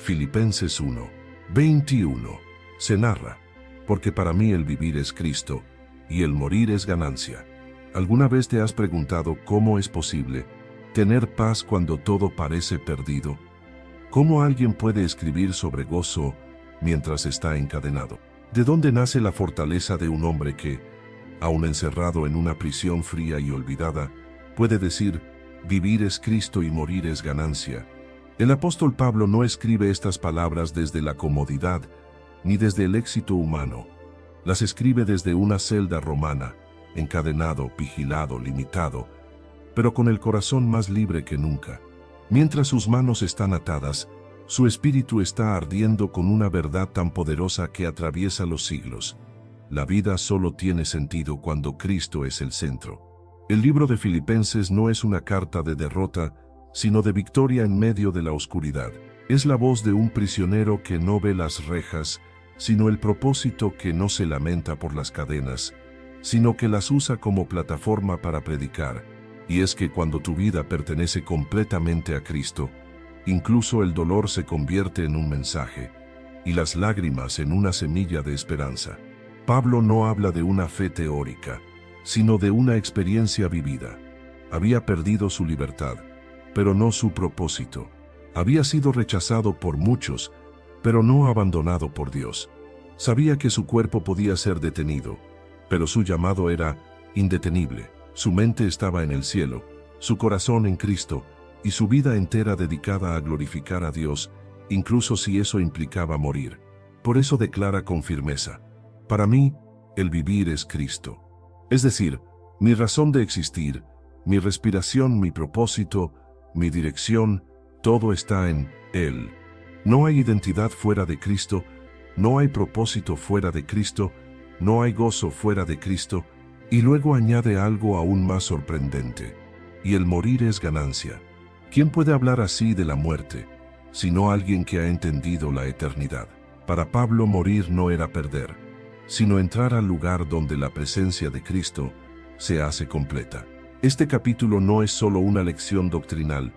Filipenses 1:21. Se narra: porque para mí el vivir es Cristo, y el morir es ganancia. ¿Alguna vez te has preguntado cómo es posible tener paz cuando todo parece perdido? ¿Cómo alguien puede escribir sobre gozo mientras está encadenado? ¿De dónde nace la fortaleza de un hombre que, aun encerrado en una prisión fría y olvidada, puede decir: vivir es Cristo y morir es ganancia? El apóstol Pablo no escribe estas palabras desde la comodidad ni desde el éxito humano. Las escribe desde una celda romana, encadenado, vigilado, limitado, pero con el corazón más libre que nunca. Mientras sus manos están atadas, su espíritu está ardiendo con una verdad tan poderosa que atraviesa los siglos. La vida solo tiene sentido cuando Cristo es el centro. El libro de Filipenses no es una carta de derrota, sino de victoria en medio de la oscuridad. Es la voz de un prisionero que no ve las rejas, sino el propósito que no se lamenta por las cadenas, sino que las usa como plataforma para predicar. Y es que cuando tu vida pertenece completamente a Cristo, incluso el dolor se convierte en un mensaje, y las lágrimas en una semilla de esperanza. Pablo no habla de una fe teórica, sino de una experiencia vivida. Había perdido su libertad, pero no su propósito. Había sido rechazado por muchos, pero no abandonado por Dios. Sabía que su cuerpo podía ser detenido, pero su llamado era indetenible. Su mente estaba en el cielo, su corazón en Cristo, y su vida entera dedicada a glorificar a Dios, incluso si eso implicaba morir. Por eso declara con firmeza: para mí, el vivir es Cristo. Es decir, mi razón de existir, mi respiración, mi propósito, mi dirección, todo está en Él. No hay identidad fuera de Cristo, no hay propósito fuera de Cristo, no hay gozo fuera de Cristo, y luego añade algo aún más sorprendente: y el morir es ganancia. ¿Quién puede hablar así de la muerte, sino alguien que ha entendido la eternidad? Para Pablo, morir no era perder, sino entrar al lugar donde la presencia de Cristo se hace completa. Este capítulo no es solo una lección doctrinal,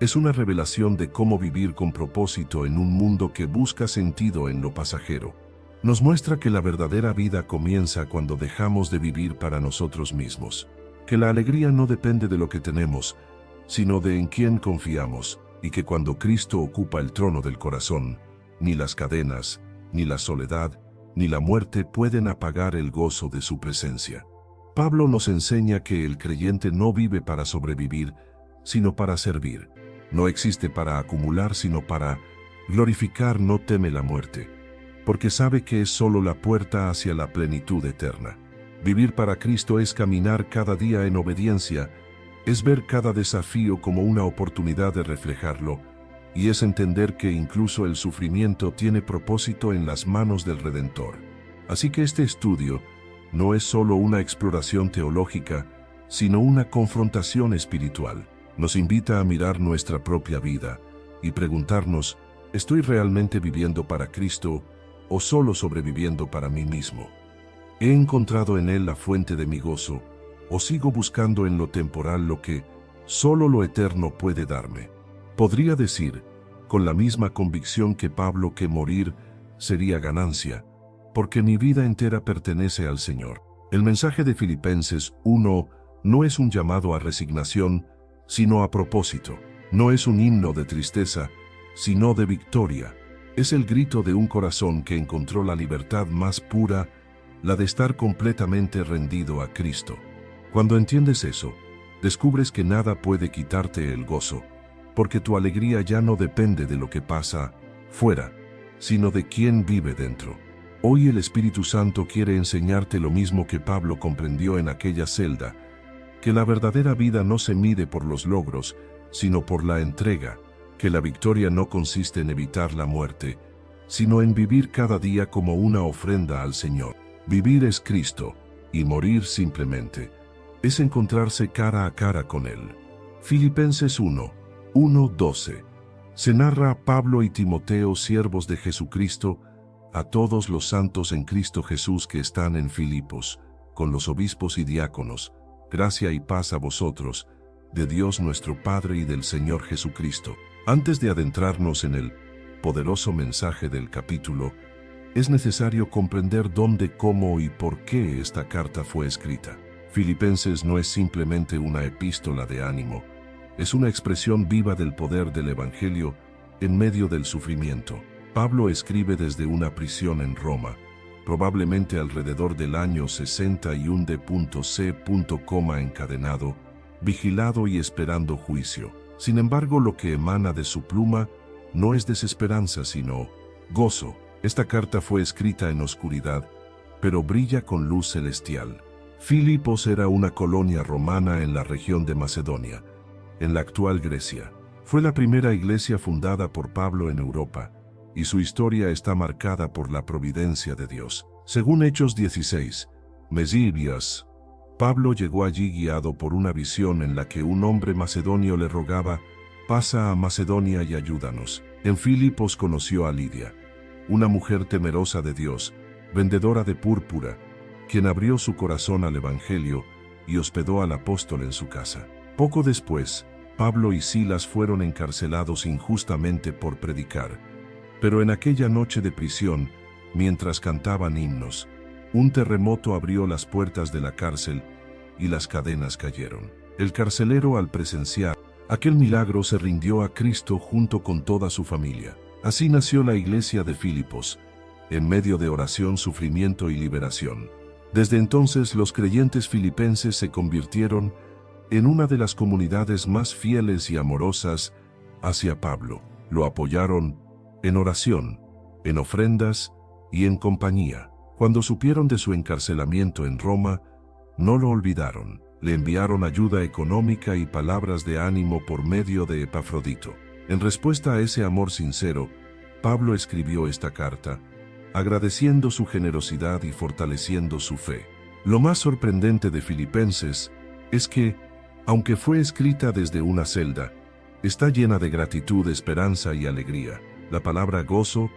es una revelación de cómo vivir con propósito en un mundo que busca sentido en lo pasajero. Nos muestra que la verdadera vida comienza cuando dejamos de vivir para nosotros mismos, que la alegría no depende de lo que tenemos, sino de en quién confiamos, y que cuando Cristo ocupa el trono del corazón, ni las cadenas, ni la soledad, ni la muerte pueden apagar el gozo de su presencia. Pablo nos enseña que el creyente no vive para sobrevivir, sino para servir. No existe para acumular, sino para glorificar. No teme la muerte, porque sabe que es solo la puerta hacia la plenitud eterna. Vivir para Cristo es caminar cada día en obediencia, es ver cada desafío como una oportunidad de reflejarlo, y es entender que incluso el sufrimiento tiene propósito en las manos del Redentor. Así que este estudio no es solo una exploración teológica, sino una confrontación espiritual. Nos invita a mirar nuestra propia vida y preguntarnos: ¿estoy realmente viviendo para Cristo o solo sobreviviendo para mí mismo? ¿He encontrado en Él la fuente de mi gozo o sigo buscando en lo temporal lo que solo lo eterno puede darme? Podría decir, con la misma convicción que Pablo, que morir sería ganancia, porque mi vida entera pertenece al Señor. El mensaje de Filipenses 1 no es un llamado a resignación, sino a propósito. No es un himno de tristeza, sino de victoria. Es el grito de un corazón que encontró la libertad más pura, la de estar completamente rendido a Cristo. Cuando entiendes eso, descubres que nada puede quitarte el gozo, porque tu alegría ya no depende de lo que pasa fuera, sino de quién vive dentro. Hoy el Espíritu Santo quiere enseñarte lo mismo que Pablo comprendió en aquella celda, que la verdadera vida no se mide por los logros, sino por la entrega, que la victoria no consiste en evitar la muerte, sino en vivir cada día como una ofrenda al Señor. Vivir es Cristo, y morir simplemente es encontrarse cara a cara con Él. Filipenses 1:12. Se narra a Pablo y Timoteo, siervos de Jesucristo, a todos los santos en Cristo Jesús que están en Filipos, con los obispos y diáconos: gracia y paz a vosotros, de Dios nuestro Padre y del Señor Jesucristo. Antes de adentrarnos en el poderoso mensaje del capítulo, es necesario comprender dónde, cómo y por qué esta carta fue escrita. Filipenses no es simplemente una epístola de ánimo, es una expresión viva del poder del Evangelio en medio del sufrimiento. Pablo escribe desde una prisión en Roma, probablemente alrededor del año 61 d.C. encadenado, vigilado y esperando juicio. Sin embargo, lo que emana de su pluma no es desesperanza, sino gozo. Esta carta fue escrita en oscuridad, pero brilla con luz celestial. Filipos era una colonia romana en la región de Macedonia, en la actual Grecia. Fue la primera iglesia fundada por Pablo en Europa, y su historia está marcada por la providencia de Dios. Según Hechos 16, Mesías, Pablo llegó allí guiado por una visión en la que un hombre macedonio le rogaba: «Pasa a Macedonia y ayúdanos». En Filipos conoció a Lidia, una mujer temerosa de Dios, vendedora de púrpura, quien abrió su corazón al Evangelio y hospedó al apóstol en su casa. Poco después, Pablo y Silas fueron encarcelados injustamente por predicar. Pero en aquella noche de prisión, mientras cantaban himnos, un terremoto abrió las puertas de la cárcel y las cadenas cayeron. El carcelero, al presenciar aquel milagro, se rindió a Cristo junto con toda su familia. Así nació la iglesia de Filipos, en medio de oración, sufrimiento y liberación. Desde entonces, los creyentes filipenses se convirtieron en una de las comunidades más fieles y amorosas hacia Pablo. Lo apoyaron en oración, en ofrendas y en compañía. Cuando supieron de su encarcelamiento en Roma, no lo olvidaron. Le enviaron ayuda económica y palabras de ánimo por medio de Epafrodito. En respuesta a ese amor sincero, Pablo escribió esta carta, agradeciendo su generosidad y fortaleciendo su fe. Lo más sorprendente de Filipenses es que, aunque fue escrita desde una celda, está llena de gratitud, esperanza y alegría. La palabra gozo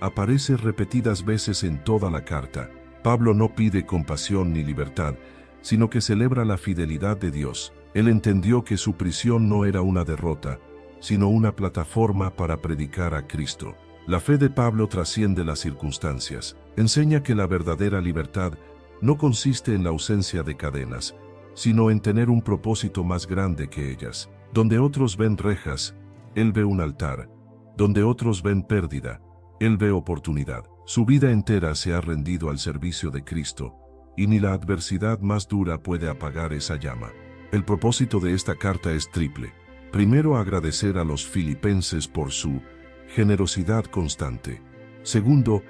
aparece repetidas veces en toda la carta. Pablo no pide compasión ni libertad, sino que celebra la fidelidad de Dios. Él entendió que su prisión no era una derrota, sino una plataforma para predicar a Cristo. La fe de Pablo trasciende las circunstancias. Enseña que la verdadera libertad no consiste en la ausencia de cadenas, sino en tener un propósito más grande que ellas. Donde otros ven rejas, él ve un altar. Donde otros ven pérdida, él ve oportunidad. Su vida entera se ha rendido al servicio de Cristo, y ni la adversidad más dura puede apagar esa llama. El propósito de esta carta es triple. Primero, agradecer a los filipenses por su generosidad constante. Segundo,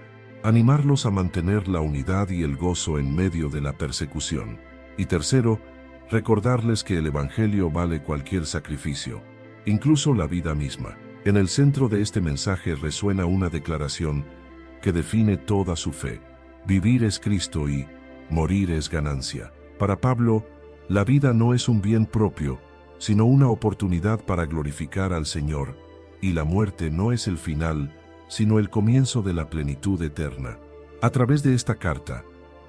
animarlos a mantener la unidad y el gozo en medio de la persecución. Y tercero, recordarles que el Evangelio vale cualquier sacrificio, incluso la vida misma. En el centro de este mensaje resuena una declaración que define toda su fe: vivir es Cristo y morir es ganancia. Para Pablo, la vida no es un bien propio, sino una oportunidad para glorificar al Señor, y la muerte no es el final, sino el comienzo de la plenitud eterna. A través de esta carta,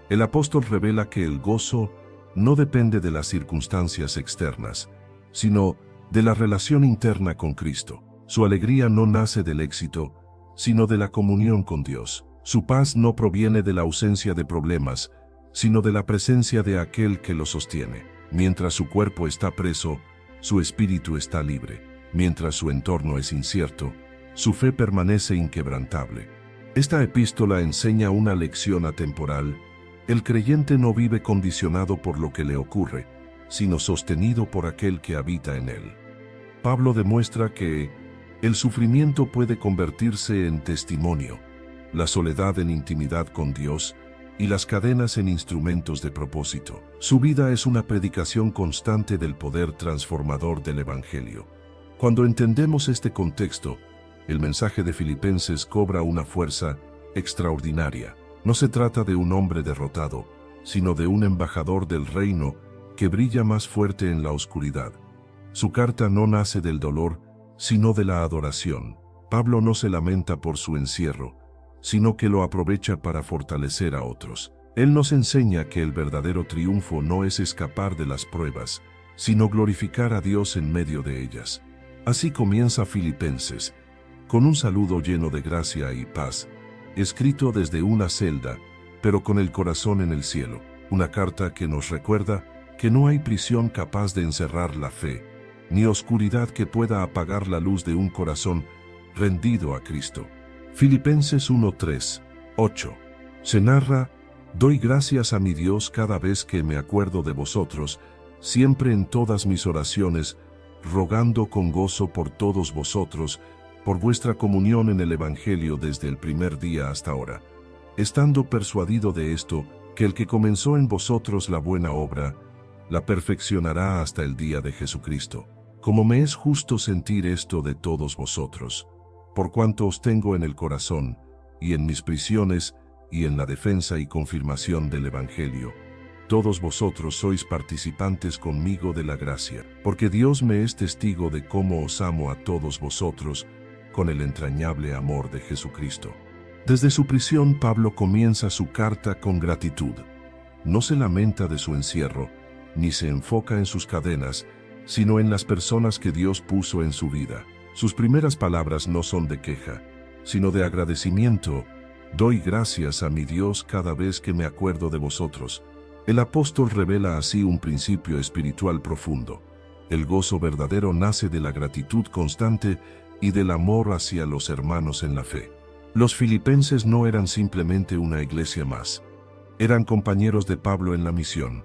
el apóstol revela que el gozo no depende de las circunstancias externas, sino de la relación interna con Cristo. Su alegría no nace del éxito, sino de la comunión con Dios. Su paz no proviene de la ausencia de problemas, sino de la presencia de aquel que lo sostiene. Mientras su cuerpo está preso, su espíritu está libre. Mientras su entorno es incierto, su fe permanece inquebrantable. Esta epístola enseña una lección atemporal. El creyente no vive condicionado por lo que le ocurre, sino sostenido por aquel que habita en él. Pablo demuestra que el sufrimiento puede convertirse en testimonio, la soledad en intimidad con Dios y las cadenas en instrumentos de propósito. Su vida es una predicación constante del poder transformador del Evangelio. Cuando entendemos este contexto, el mensaje de Filipenses cobra una fuerza extraordinaria. No se trata de un hombre derrotado, sino de un embajador del reino que brilla más fuerte en la oscuridad. Su carta no nace del dolor, sino de la adoración. Pablo no se lamenta por su encierro, sino que lo aprovecha para fortalecer a otros. Él nos enseña que el verdadero triunfo no es escapar de las pruebas, sino glorificar a Dios en medio de ellas. Así comienza Filipenses, con un saludo lleno de gracia y paz, escrito desde una celda, pero con el corazón en el cielo, una carta que nos recuerda que no hay prisión capaz de encerrar la fe, ni oscuridad que pueda apagar la luz de un corazón rendido a Cristo. Filipenses 1:3, 8. Se narra: doy gracias a mi Dios cada vez que me acuerdo de vosotros, siempre en todas mis oraciones, rogando con gozo por todos vosotros, por vuestra comunión en el Evangelio desde el primer día hasta ahora, estando persuadido de esto, que el que comenzó en vosotros la buena obra, la perfeccionará hasta el día de Jesucristo. Como me es justo sentir esto de todos vosotros, por cuanto os tengo en el corazón, y en mis prisiones, y en la defensa y confirmación del Evangelio. Todos vosotros sois participantes conmigo de la gracia, porque Dios me es testigo de cómo os amo a todos vosotros, con el entrañable amor de Jesucristo. Desde su prisión, Pablo comienza su carta con gratitud. No se lamenta de su encierro, ni se enfoca en sus cadenas, sino en las personas que Dios puso en su vida. Sus primeras palabras no son de queja, sino de agradecimiento. Doy gracias a mi Dios cada vez que me acuerdo de vosotros. El apóstol revela así un principio espiritual profundo. El gozo verdadero nace de la gratitud constante y del amor hacia los hermanos en la fe. Los filipenses no eran simplemente una iglesia más. Eran compañeros de Pablo en la misión.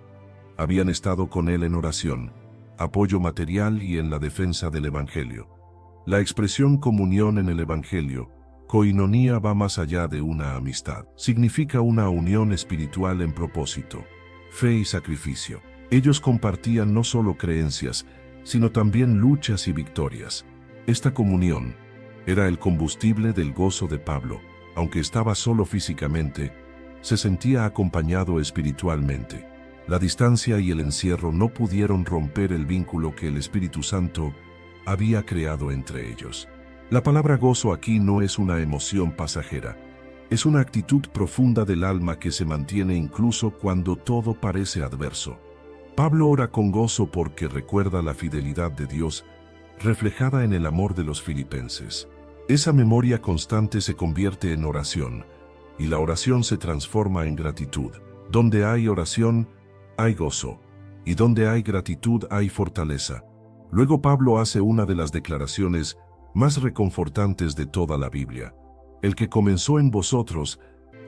Habían estado con él en oración, apoyo material y en la defensa del Evangelio. La expresión comunión en el Evangelio, koinonía, va más allá de una amistad. Significa una unión espiritual en propósito, fe y sacrificio. Ellos compartían no solo creencias, sino también luchas y victorias. Esta comunión era el combustible del gozo de Pablo. Aunque estaba solo físicamente, se sentía acompañado espiritualmente. La distancia y el encierro no pudieron romper el vínculo que el Espíritu Santo había creado entre ellos. La palabra gozo aquí no es una emoción pasajera. Es una actitud profunda del alma que se mantiene incluso cuando todo parece adverso. Pablo ora con gozo porque recuerda la fidelidad de Dios, reflejada en el amor de los filipenses. Esa memoria constante se convierte en oración, y la oración se transforma en gratitud. Donde hay oración, hay gozo, y donde hay gratitud hay fortaleza. Luego Pablo hace una de las declaraciones más reconfortantes de toda la Biblia. El que comenzó en vosotros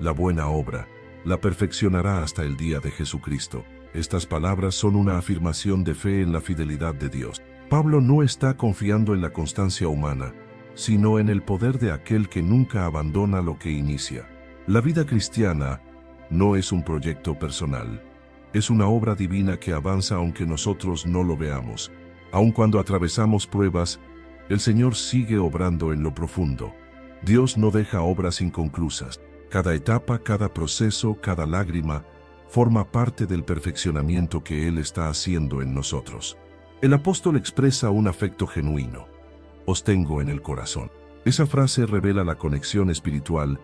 la buena obra, la perfeccionará hasta el día de Jesucristo. Estas palabras son una afirmación de fe en la fidelidad de Dios. Pablo no está confiando en la constancia humana, sino en el poder de aquel que nunca abandona lo que inicia. La vida cristiana no es un proyecto personal. Es una obra divina que avanza aunque nosotros no lo veamos. Aun cuando atravesamos pruebas, el Señor sigue obrando en lo profundo. Dios no deja obras inconclusas. Cada etapa, cada proceso, cada lágrima, forma parte del perfeccionamiento que Él está haciendo en nosotros. El apóstol expresa un afecto genuino. Os tengo en el corazón. Esa frase revela la conexión espiritual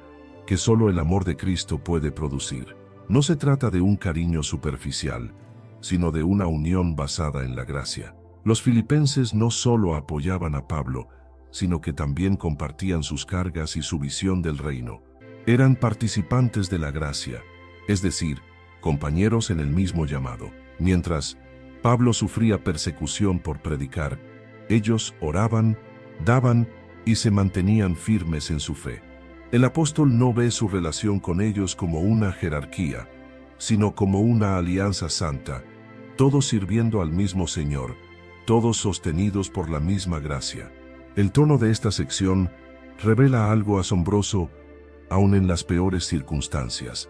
que solo el amor de Cristo puede producir. No se trata de un cariño superficial, sino de una unión basada en la gracia. Los filipenses no solo apoyaban a Pablo, sino que también compartían sus cargas y su visión del reino. Eran participantes de la gracia, es decir, compañeros en el mismo llamado. Mientras Pablo sufría persecución por predicar, ellos oraban, daban y se mantenían firmes en su fe. El apóstol no ve su relación con ellos como una jerarquía, sino como una alianza santa, todos sirviendo al mismo Señor, todos sostenidos por la misma gracia. El tono de esta sección revela algo asombroso, aun en las peores circunstancias.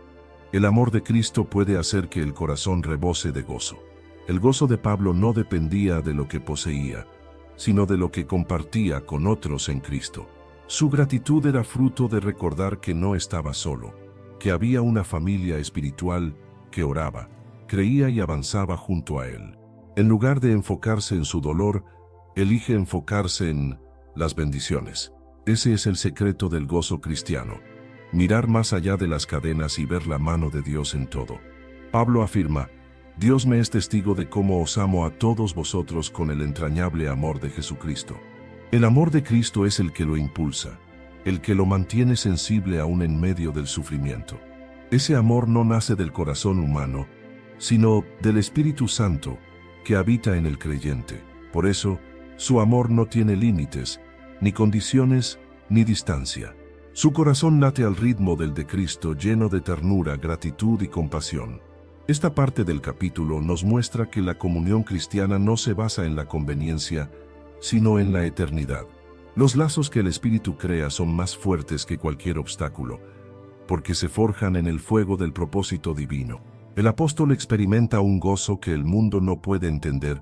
El amor de Cristo puede hacer que el corazón rebose de gozo. El gozo de Pablo no dependía de lo que poseía, sino de lo que compartía con otros en Cristo. Su gratitud era fruto de recordar que no estaba solo, que había una familia espiritual que oraba, creía y avanzaba junto a él. En lugar de enfocarse en su dolor, elige enfocarse en las bendiciones. Ese es el secreto del gozo cristiano. Mirar más allá de las cadenas y ver la mano de Dios en todo. Pablo afirma: Dios me es testigo de cómo os amo a todos vosotros con el entrañable amor de Jesucristo. El amor de Cristo es el que lo impulsa, el que lo mantiene sensible aún en medio del sufrimiento. Ese amor no nace del corazón humano, sino del Espíritu Santo que habita en el creyente. Por eso, su amor no tiene límites, ni condiciones, ni distancia. Su corazón late al ritmo del de Cristo, lleno de ternura, gratitud y compasión. Esta parte del capítulo nos muestra que la comunión cristiana no se basa en la conveniencia, sino en la eternidad. Los lazos que el Espíritu crea son más fuertes que cualquier obstáculo, porque se forjan en el fuego del propósito divino. El apóstol experimenta un gozo que el mundo no puede entender,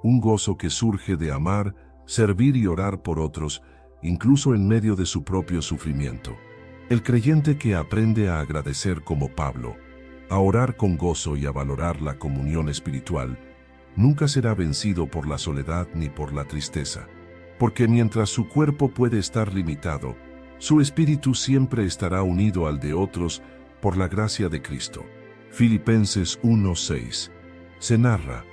un gozo que surge de amar, servir y orar por otros, incluso en medio de su propio sufrimiento. El creyente que aprende a agradecer como Pablo, a orar con gozo y a valorar la comunión espiritual, nunca será vencido por la soledad ni por la tristeza, porque mientras su cuerpo puede estar limitado, su espíritu siempre estará unido al de otros por la gracia de Cristo. Filipenses 1:6. Se narra: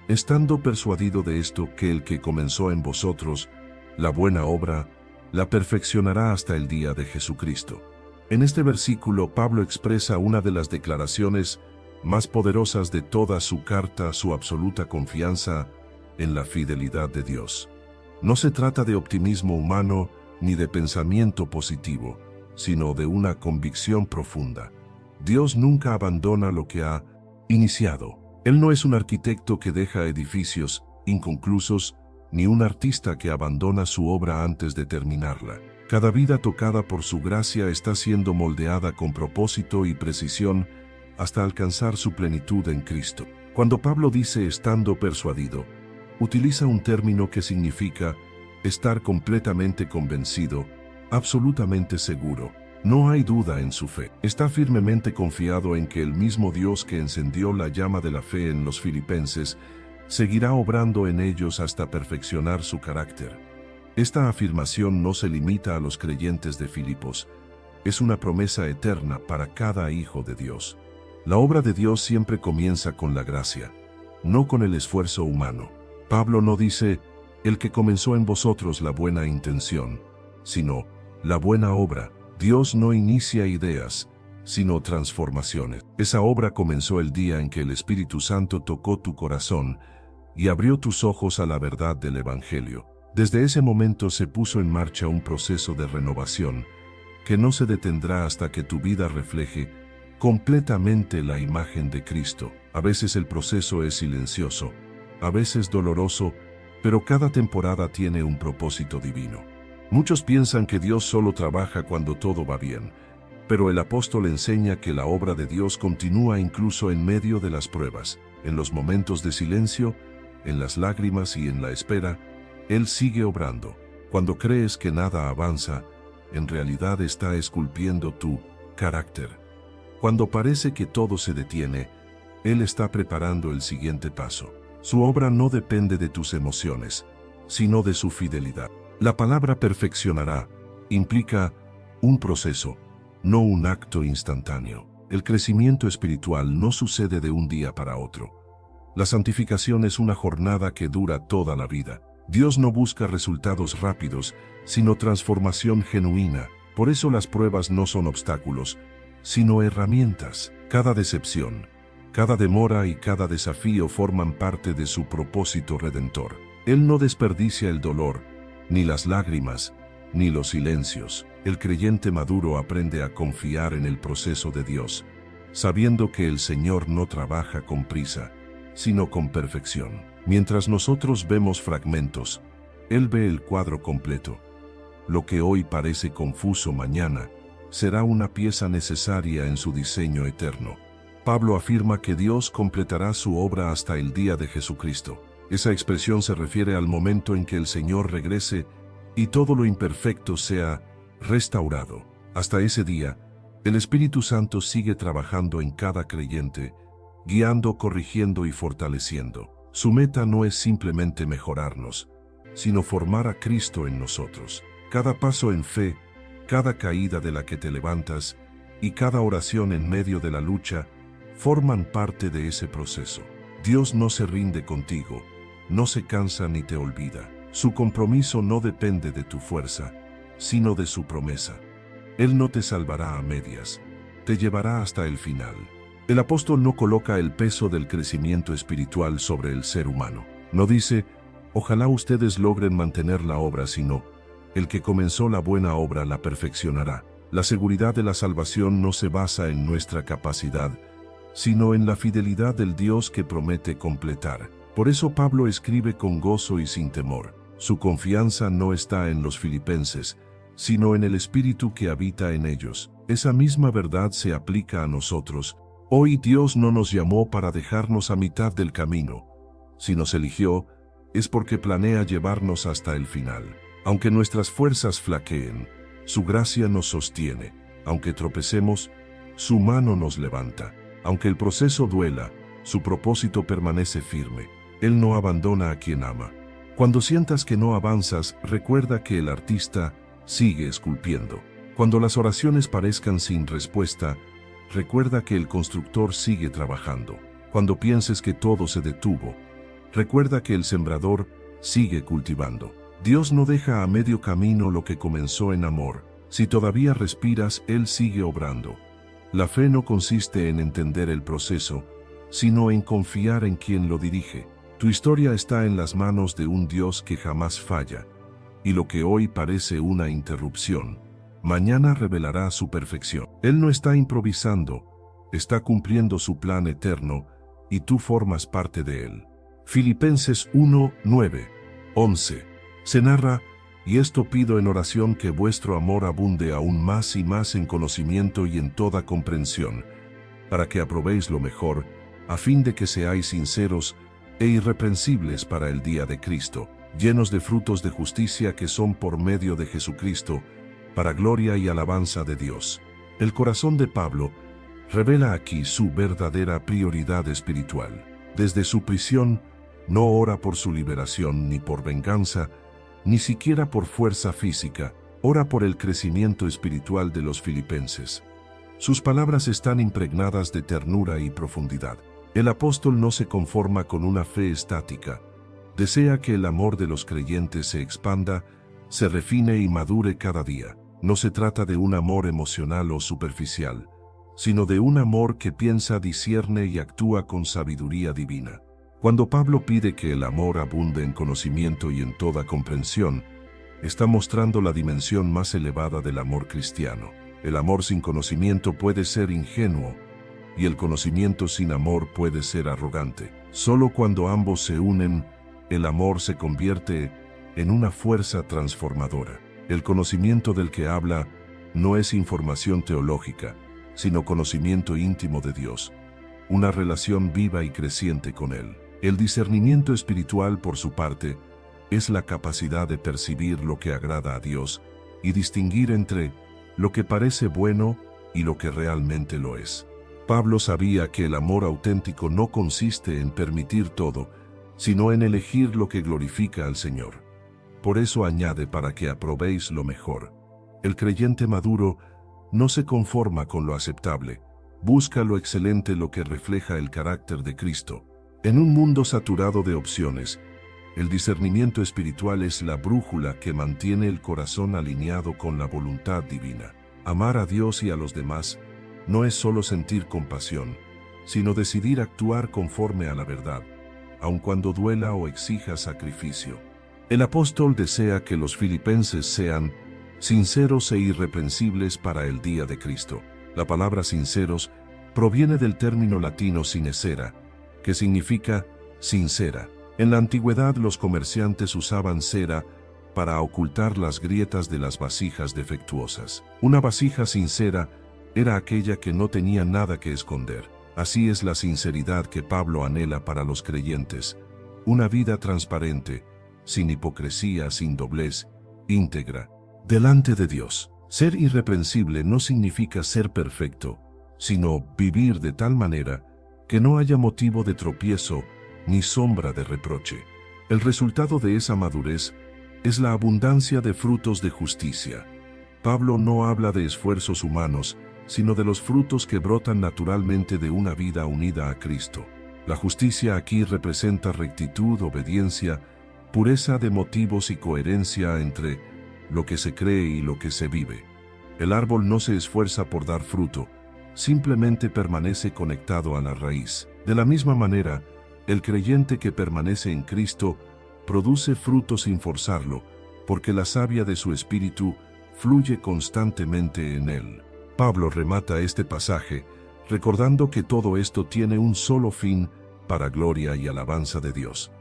estando persuadido de esto, que el que comenzó en vosotros la buena obra, la perfeccionará hasta el día de Jesucristo. En este versículo, Pablo expresa una de las declaraciones más poderosas de toda su carta, su absoluta confianza en la fidelidad de Dios. No se trata de optimismo humano ni de pensamiento positivo, sino de una convicción profunda. Dios nunca abandona lo que ha iniciado. Él no es un arquitecto que deja edificios inconclusos, ni un artista que abandona su obra antes de terminarla. Cada vida tocada por su gracia está siendo moldeada con propósito y precisión hasta alcanzar su plenitud en Cristo. Cuando Pablo dice estando persuadido, utiliza un término que significa estar completamente convencido, absolutamente seguro. No hay duda en su fe. Está firmemente confiado en que el mismo Dios que encendió la llama de la fe en los filipenses seguirá obrando en ellos hasta perfeccionar su carácter. Esta afirmación no se limita a los creyentes de Filipos, es una promesa eterna para cada hijo de Dios. La obra de Dios siempre comienza con la gracia, no con el esfuerzo humano. Pablo no dice, el que comenzó en vosotros la buena intención, sino, la buena obra. Dios no inicia ideas, sino transformaciones. Esa obra comenzó el día en que el Espíritu Santo tocó tu corazón y abrió tus ojos a la verdad del Evangelio. Desde ese momento se puso en marcha un proceso de renovación que no se detendrá hasta que tu vida refleje completamente la imagen de Cristo. A veces el proceso es silencioso, a veces doloroso, pero cada temporada tiene un propósito divino. Muchos piensan que Dios solo trabaja cuando todo va bien, pero el apóstol enseña que la obra de Dios continúa incluso en medio de las pruebas, en los momentos de silencio, en las lágrimas y en la espera. Él sigue obrando. Cuando crees que nada avanza, en realidad está esculpiendo tu carácter. Cuando parece que todo se detiene, Él está preparando el siguiente paso. Su obra no depende de tus emociones, sino de su fidelidad. La palabra perfeccionará implica un proceso, no un acto instantáneo. El crecimiento espiritual no sucede de un día para otro. La santificación es una jornada que dura toda la vida. Dios no busca resultados rápidos, sino transformación genuina. Por eso las pruebas no son obstáculos, sino herramientas. Cada decepción, cada demora y cada desafío forman parte de su propósito redentor. Él no desperdicia el dolor, ni las lágrimas, ni los silencios. El creyente maduro aprende a confiar en el proceso de Dios, sabiendo que el Señor no trabaja con prisa, sino con perfección. Mientras nosotros vemos fragmentos, Él ve el cuadro completo. Lo que hoy parece confuso mañana, será una pieza necesaria en su diseño eterno. Pablo afirma que Dios completará su obra hasta el día de Jesucristo. Esa expresión se refiere al momento en que el Señor regrese y todo lo imperfecto sea restaurado. Hasta ese día, el Espíritu Santo sigue trabajando en cada creyente, guiando, corrigiendo y fortaleciendo. Su meta no es simplemente mejorarnos, sino formar a Cristo en nosotros. Cada paso en fe, cada caída de la que te levantas y cada oración en medio de la lucha forman parte de ese proceso. Dios no se rinde contigo, no se cansa ni te olvida. Su compromiso no depende de tu fuerza, sino de su promesa. Él no te salvará a medias, te llevará hasta el final. El apóstol no coloca el peso del crecimiento espiritual sobre el ser humano. No dice, ojalá ustedes logren mantener la obra, sino, el que comenzó la buena obra la perfeccionará. La seguridad de la salvación no se basa en nuestra capacidad, sino en la fidelidad del Dios que promete completar. Por eso Pablo escribe con gozo y sin temor. Su confianza no está en los filipenses, sino en el Espíritu que habita en ellos. Esa misma verdad se aplica a nosotros. Hoy Dios no nos llamó para dejarnos a mitad del camino. Si nos eligió, es porque planea llevarnos hasta el final. Aunque nuestras fuerzas flaqueen, su gracia nos sostiene. Aunque tropecemos, su mano nos levanta. Aunque el proceso duela, su propósito permanece firme. Él no abandona a quien ama. Cuando sientas que no avanzas, recuerda que el artista sigue esculpiendo. Cuando las oraciones parezcan sin respuesta, recuerda que el constructor sigue trabajando. Cuando pienses que todo se detuvo, recuerda que el sembrador sigue cultivando. Dios no deja a medio camino lo que comenzó en amor. Si todavía respiras, Él sigue obrando. La fe no consiste en entender el proceso, sino en confiar en quien lo dirige. Tu historia está en las manos de un Dios que jamás falla, y lo que hoy parece una interrupción, mañana revelará su perfección. Él no está improvisando, está cumpliendo su plan eterno, y tú formas parte de él. Filipenses 1, 9, 11. Se narra, y esto pido en oración, que vuestro amor abunde aún más y más en conocimiento y en toda comprensión, para que aprobéis lo mejor, a fin de que seáis sinceros e irreprensibles para el día de Cristo, llenos de frutos de justicia que son por medio de Jesucristo, para gloria y alabanza de Dios. El corazón de Pablo revela aquí su verdadera prioridad espiritual. Desde su prisión, no ora por su liberación ni por venganza, ni siquiera por fuerza física, ora por el crecimiento espiritual de los filipenses. Sus palabras están impregnadas de ternura y profundidad. El apóstol no se conforma con una fe estática. Desea que el amor de los creyentes se expanda, se refine y madure cada día. No se trata de un amor emocional o superficial, sino de un amor que piensa, discierne y actúa con sabiduría divina. Cuando Pablo pide que el amor abunde en conocimiento y en toda comprensión, está mostrando la dimensión más elevada del amor cristiano. El amor sin conocimiento puede ser ingenuo, y el conocimiento sin amor puede ser arrogante. Solo cuando ambos se unen, el amor se convierte en una fuerza transformadora. El conocimiento del que habla no es información teológica, sino conocimiento íntimo de Dios, una relación viva y creciente con Él. El discernimiento espiritual, por su parte, es la capacidad de percibir lo que agrada a Dios y distinguir entre lo que parece bueno y lo que realmente lo es. Pablo sabía que el amor auténtico no consiste en permitir todo, sino en elegir lo que glorifica al Señor. Por eso añade, para que aprobéis lo mejor. El creyente maduro no se conforma con lo aceptable, busca lo excelente, lo que refleja el carácter de Cristo. En un mundo saturado de opciones, el discernimiento espiritual es la brújula que mantiene el corazón alineado con la voluntad divina. Amar a Dios y a los demás no es solo sentir compasión, sino decidir actuar conforme a la verdad, aun cuando duela o exija sacrificio. El apóstol desea que los filipenses sean sinceros e irreprensibles para el día de Cristo. La palabra sinceros proviene del término latino sincera, que significa sincera. En la antigüedad los comerciantes usaban cera para ocultar las grietas de las vasijas defectuosas. Una vasija sincera era aquella que no tenía nada que esconder. Así es la sinceridad que Pablo anhela para los creyentes, una vida transparente, sin hipocresía, sin doblez, íntegra, delante de Dios. Ser irreprensible no significa ser perfecto, sino vivir de tal manera que no haya motivo de tropiezo ni sombra de reproche. El resultado de esa madurez es la abundancia de frutos de justicia. Pablo no habla de esfuerzos humanos, sino de los frutos que brotan naturalmente de una vida unida a Cristo. La justicia aquí representa rectitud, obediencia, pureza de motivos y coherencia entre lo que se cree y lo que se vive. El árbol no se esfuerza por dar fruto, simplemente permanece conectado a la raíz. De la misma manera, el creyente que permanece en Cristo produce fruto sin forzarlo, porque la savia de su espíritu fluye constantemente en él. Pablo remata este pasaje recordando que todo esto tiene un solo fin para gloria y alabanza de Dios.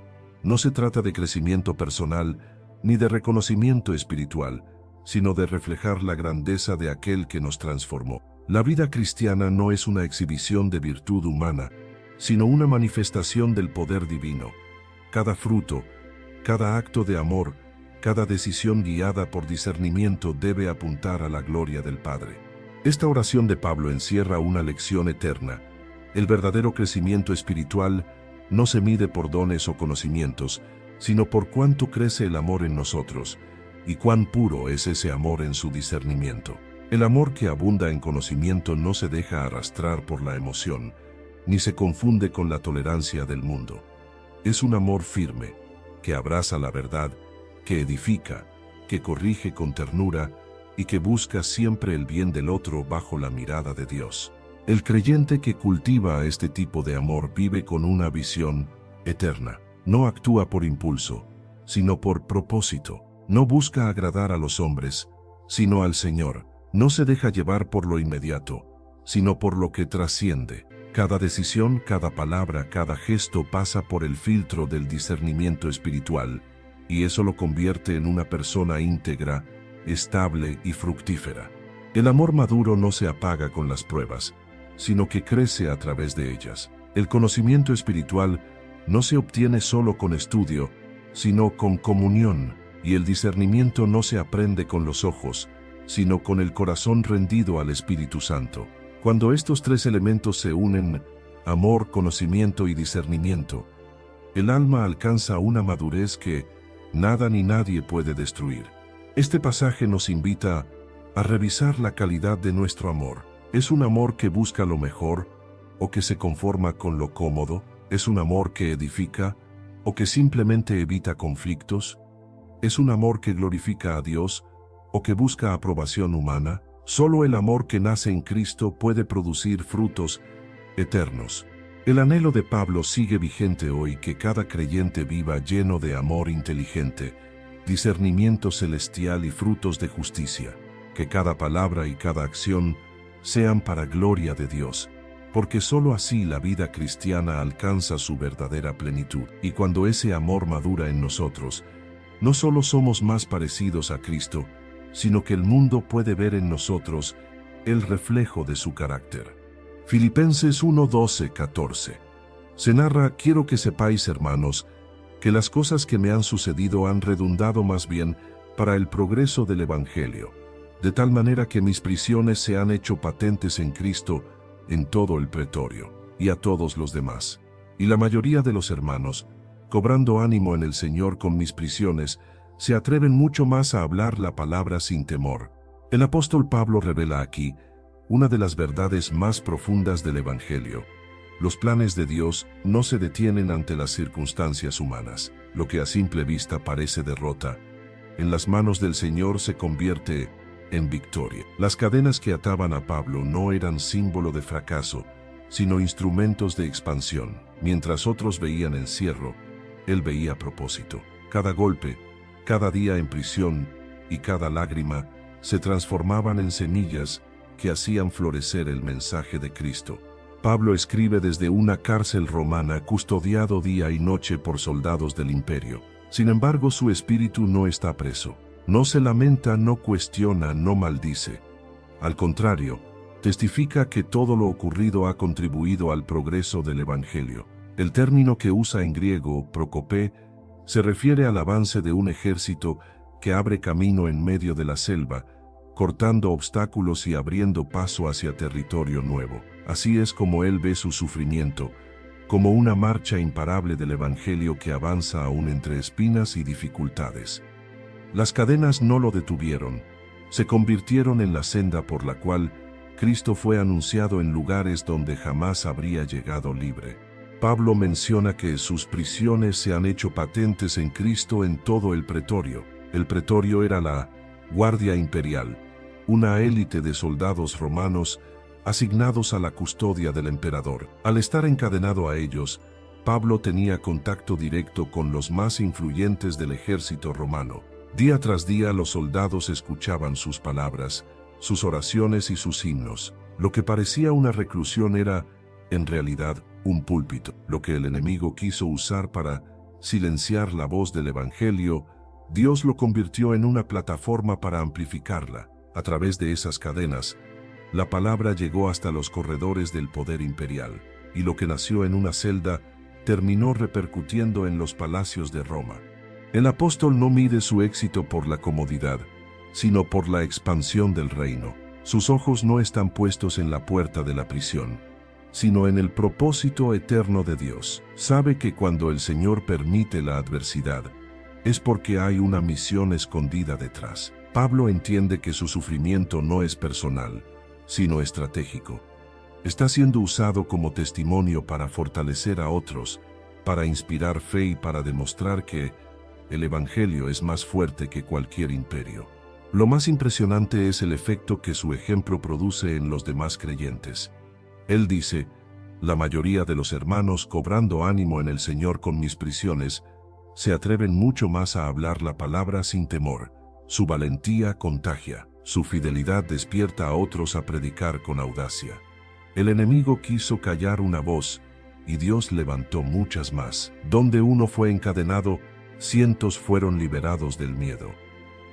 No se trata de crecimiento personal ni de reconocimiento espiritual, sino de reflejar la grandeza de aquel que nos transformó. La vida cristiana no es una exhibición de virtud humana, sino una manifestación del poder divino. Cada fruto, cada acto de amor, cada decisión guiada por discernimiento debe apuntar a la gloria del Padre. Esta oración de Pablo encierra una lección eterna. El verdadero crecimiento espiritual no se mide por dones o conocimientos, sino por cuánto crece el amor en nosotros, y cuán puro es ese amor en su discernimiento. El amor que abunda en conocimiento no se deja arrastrar por la emoción, ni se confunde con la tolerancia del mundo. Es un amor firme, que abraza la verdad, que edifica, que corrige con ternura y que busca siempre el bien del otro bajo la mirada de Dios. El creyente que cultiva este tipo de amor vive con una visión eterna. No actúa por impulso, sino por propósito. No busca agradar a los hombres, sino al Señor. No se deja llevar por lo inmediato, sino por lo que trasciende. Cada decisión, cada palabra, cada gesto pasa por el filtro del discernimiento espiritual, y eso lo convierte en una persona íntegra, estable y fructífera. El amor maduro no se apaga con las pruebas, sino que crece a través de ellas. El conocimiento espiritual no se obtiene solo con estudio, sino con comunión, y el discernimiento no se aprende con los ojos, sino con el corazón rendido al Espíritu Santo. Cuando estos tres elementos se unen, amor, conocimiento y discernimiento, el alma alcanza una madurez que nada ni nadie puede destruir. Este pasaje nos invita a revisar la calidad de nuestro amor. ¿Es un amor que busca lo mejor o que se conforma con lo cómodo? ¿Es un amor que edifica o que simplemente evita conflictos? ¿Es un amor que glorifica a Dios o que busca aprobación humana? Solo el amor que nace en Cristo puede producir frutos eternos. El anhelo de Pablo sigue vigente hoy: que cada creyente viva lleno de amor inteligente, discernimiento celestial y frutos de justicia. Que cada palabra y cada acción sean para gloria de Dios, porque sólo así la vida cristiana alcanza su verdadera plenitud. Y cuando ese amor madura en nosotros, no solo somos más parecidos a Cristo, sino que el mundo puede ver en nosotros el reflejo de su carácter. Filipenses 1:12-14. Se narra: quiero que sepáis, hermanos, que las cosas que me han sucedido han redundado más bien para el progreso del Evangelio, de tal manera que mis prisiones se han hecho patentes en Cristo en todo el pretorio, y a todos los demás. Y la mayoría de los hermanos, cobrando ánimo en el Señor con mis prisiones, se atreven mucho más a hablar la palabra sin temor. El apóstol Pablo revela aquí una de las verdades más profundas del Evangelio. Los planes de Dios no se detienen ante las circunstancias humanas. Lo que a simple vista parece derrota, en las manos del Señor se convierte en victoria. Las cadenas que ataban a Pablo no eran símbolo de fracaso, sino instrumentos de expansión. Mientras otros veían encierro, él veía propósito. Cada golpe, cada día en prisión y cada lágrima se transformaban en semillas que hacían florecer el mensaje de Cristo. Pablo escribe desde una cárcel romana, custodiado día y noche por soldados del imperio. Sin embargo, su espíritu no está preso. No se lamenta, no cuestiona, no maldice. Al contrario, testifica que todo lo ocurrido ha contribuido al progreso del Evangelio. El término que usa en griego, prokopé, se refiere al avance de un ejército que abre camino en medio de la selva, cortando obstáculos y abriendo paso hacia territorio nuevo. Así es como él ve su sufrimiento, como una marcha imparable del Evangelio que avanza aún entre espinas y dificultades. Las cadenas no lo detuvieron, se convirtieron en la senda por la cual Cristo fue anunciado en lugares donde jamás habría llegado libre. Pablo menciona que sus prisiones se han hecho patentes en Cristo en todo el pretorio. El pretorio era la Guardia Imperial, una élite de soldados romanos asignados a la custodia del emperador. Al estar encadenado a ellos, Pablo tenía contacto directo con los más influyentes del ejército romano. Día tras día los soldados escuchaban sus palabras, sus oraciones y sus himnos. Lo que parecía una reclusión era, en realidad, un púlpito. Lo que el enemigo quiso usar para silenciar la voz del Evangelio, Dios lo convirtió en una plataforma para amplificarla. A través de esas cadenas, la palabra llegó hasta los corredores del poder imperial, y lo que nació en una celda terminó repercutiendo en los palacios de Roma. El apóstol no mide su éxito por la comodidad, sino por la expansión del reino. Sus ojos no están puestos en la puerta de la prisión, sino en el propósito eterno de Dios. Sabe que cuando el Señor permite la adversidad, es porque hay una misión escondida detrás. Pablo entiende que su sufrimiento no es personal, sino estratégico. Está siendo usado como testimonio para fortalecer a otros, para inspirar fe y para demostrar que el Evangelio es más fuerte que cualquier imperio. Lo más impresionante es el efecto que su ejemplo produce en los demás creyentes. Él dice, la mayoría de los hermanos, cobrando ánimo en el Señor con mis prisiones, se atreven mucho más a hablar la palabra sin temor. Su valentía contagia, su fidelidad despierta a otros a predicar con audacia. El enemigo quiso callar una voz, y Dios levantó muchas más. Donde uno fue encadenado, cientos fueron liberados del miedo.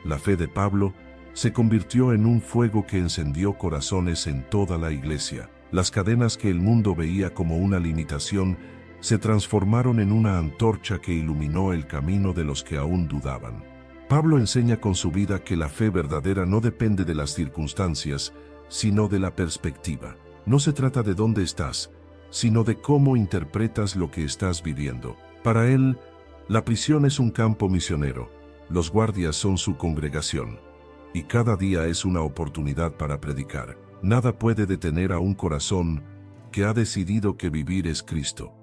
La fe de Pablo se convirtió en un fuego que encendió corazones en toda la iglesia. Las cadenas que el mundo veía como una limitación se transformaron en una antorcha que iluminó el camino de los que aún dudaban. Pablo enseña con su vida que la fe verdadera no depende de las circunstancias, sino de la perspectiva. No se trata de dónde estás, sino de cómo interpretas lo que estás viviendo. Para él, la prisión es un campo misionero, los guardias son su congregación, y cada día es una oportunidad para predicar. Nada puede detener a un corazón que ha decidido que vivir es Cristo.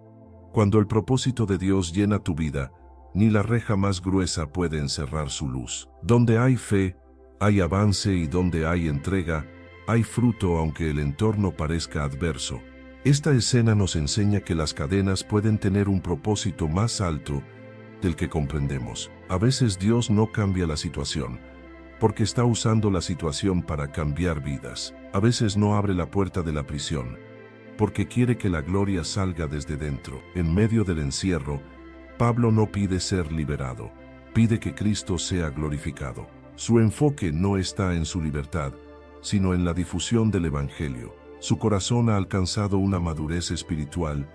Cuando el propósito de Dios llena tu vida, ni la reja más gruesa puede encerrar su luz. Donde hay fe, hay avance, y donde hay entrega, hay fruto aunque el entorno parezca adverso. Esta escena nos enseña que las cadenas pueden tener un propósito más alto del que comprendemos. A veces Dios no cambia la situación, porque está usando la situación para cambiar vidas. A veces no abre la puerta de la prisión, porque quiere que la gloria salga desde dentro. En medio del encierro, Pablo no pide ser liberado, pide que Cristo sea glorificado. Su enfoque no está en su libertad, sino en la difusión del Evangelio. Su corazón ha alcanzado una madurez espiritual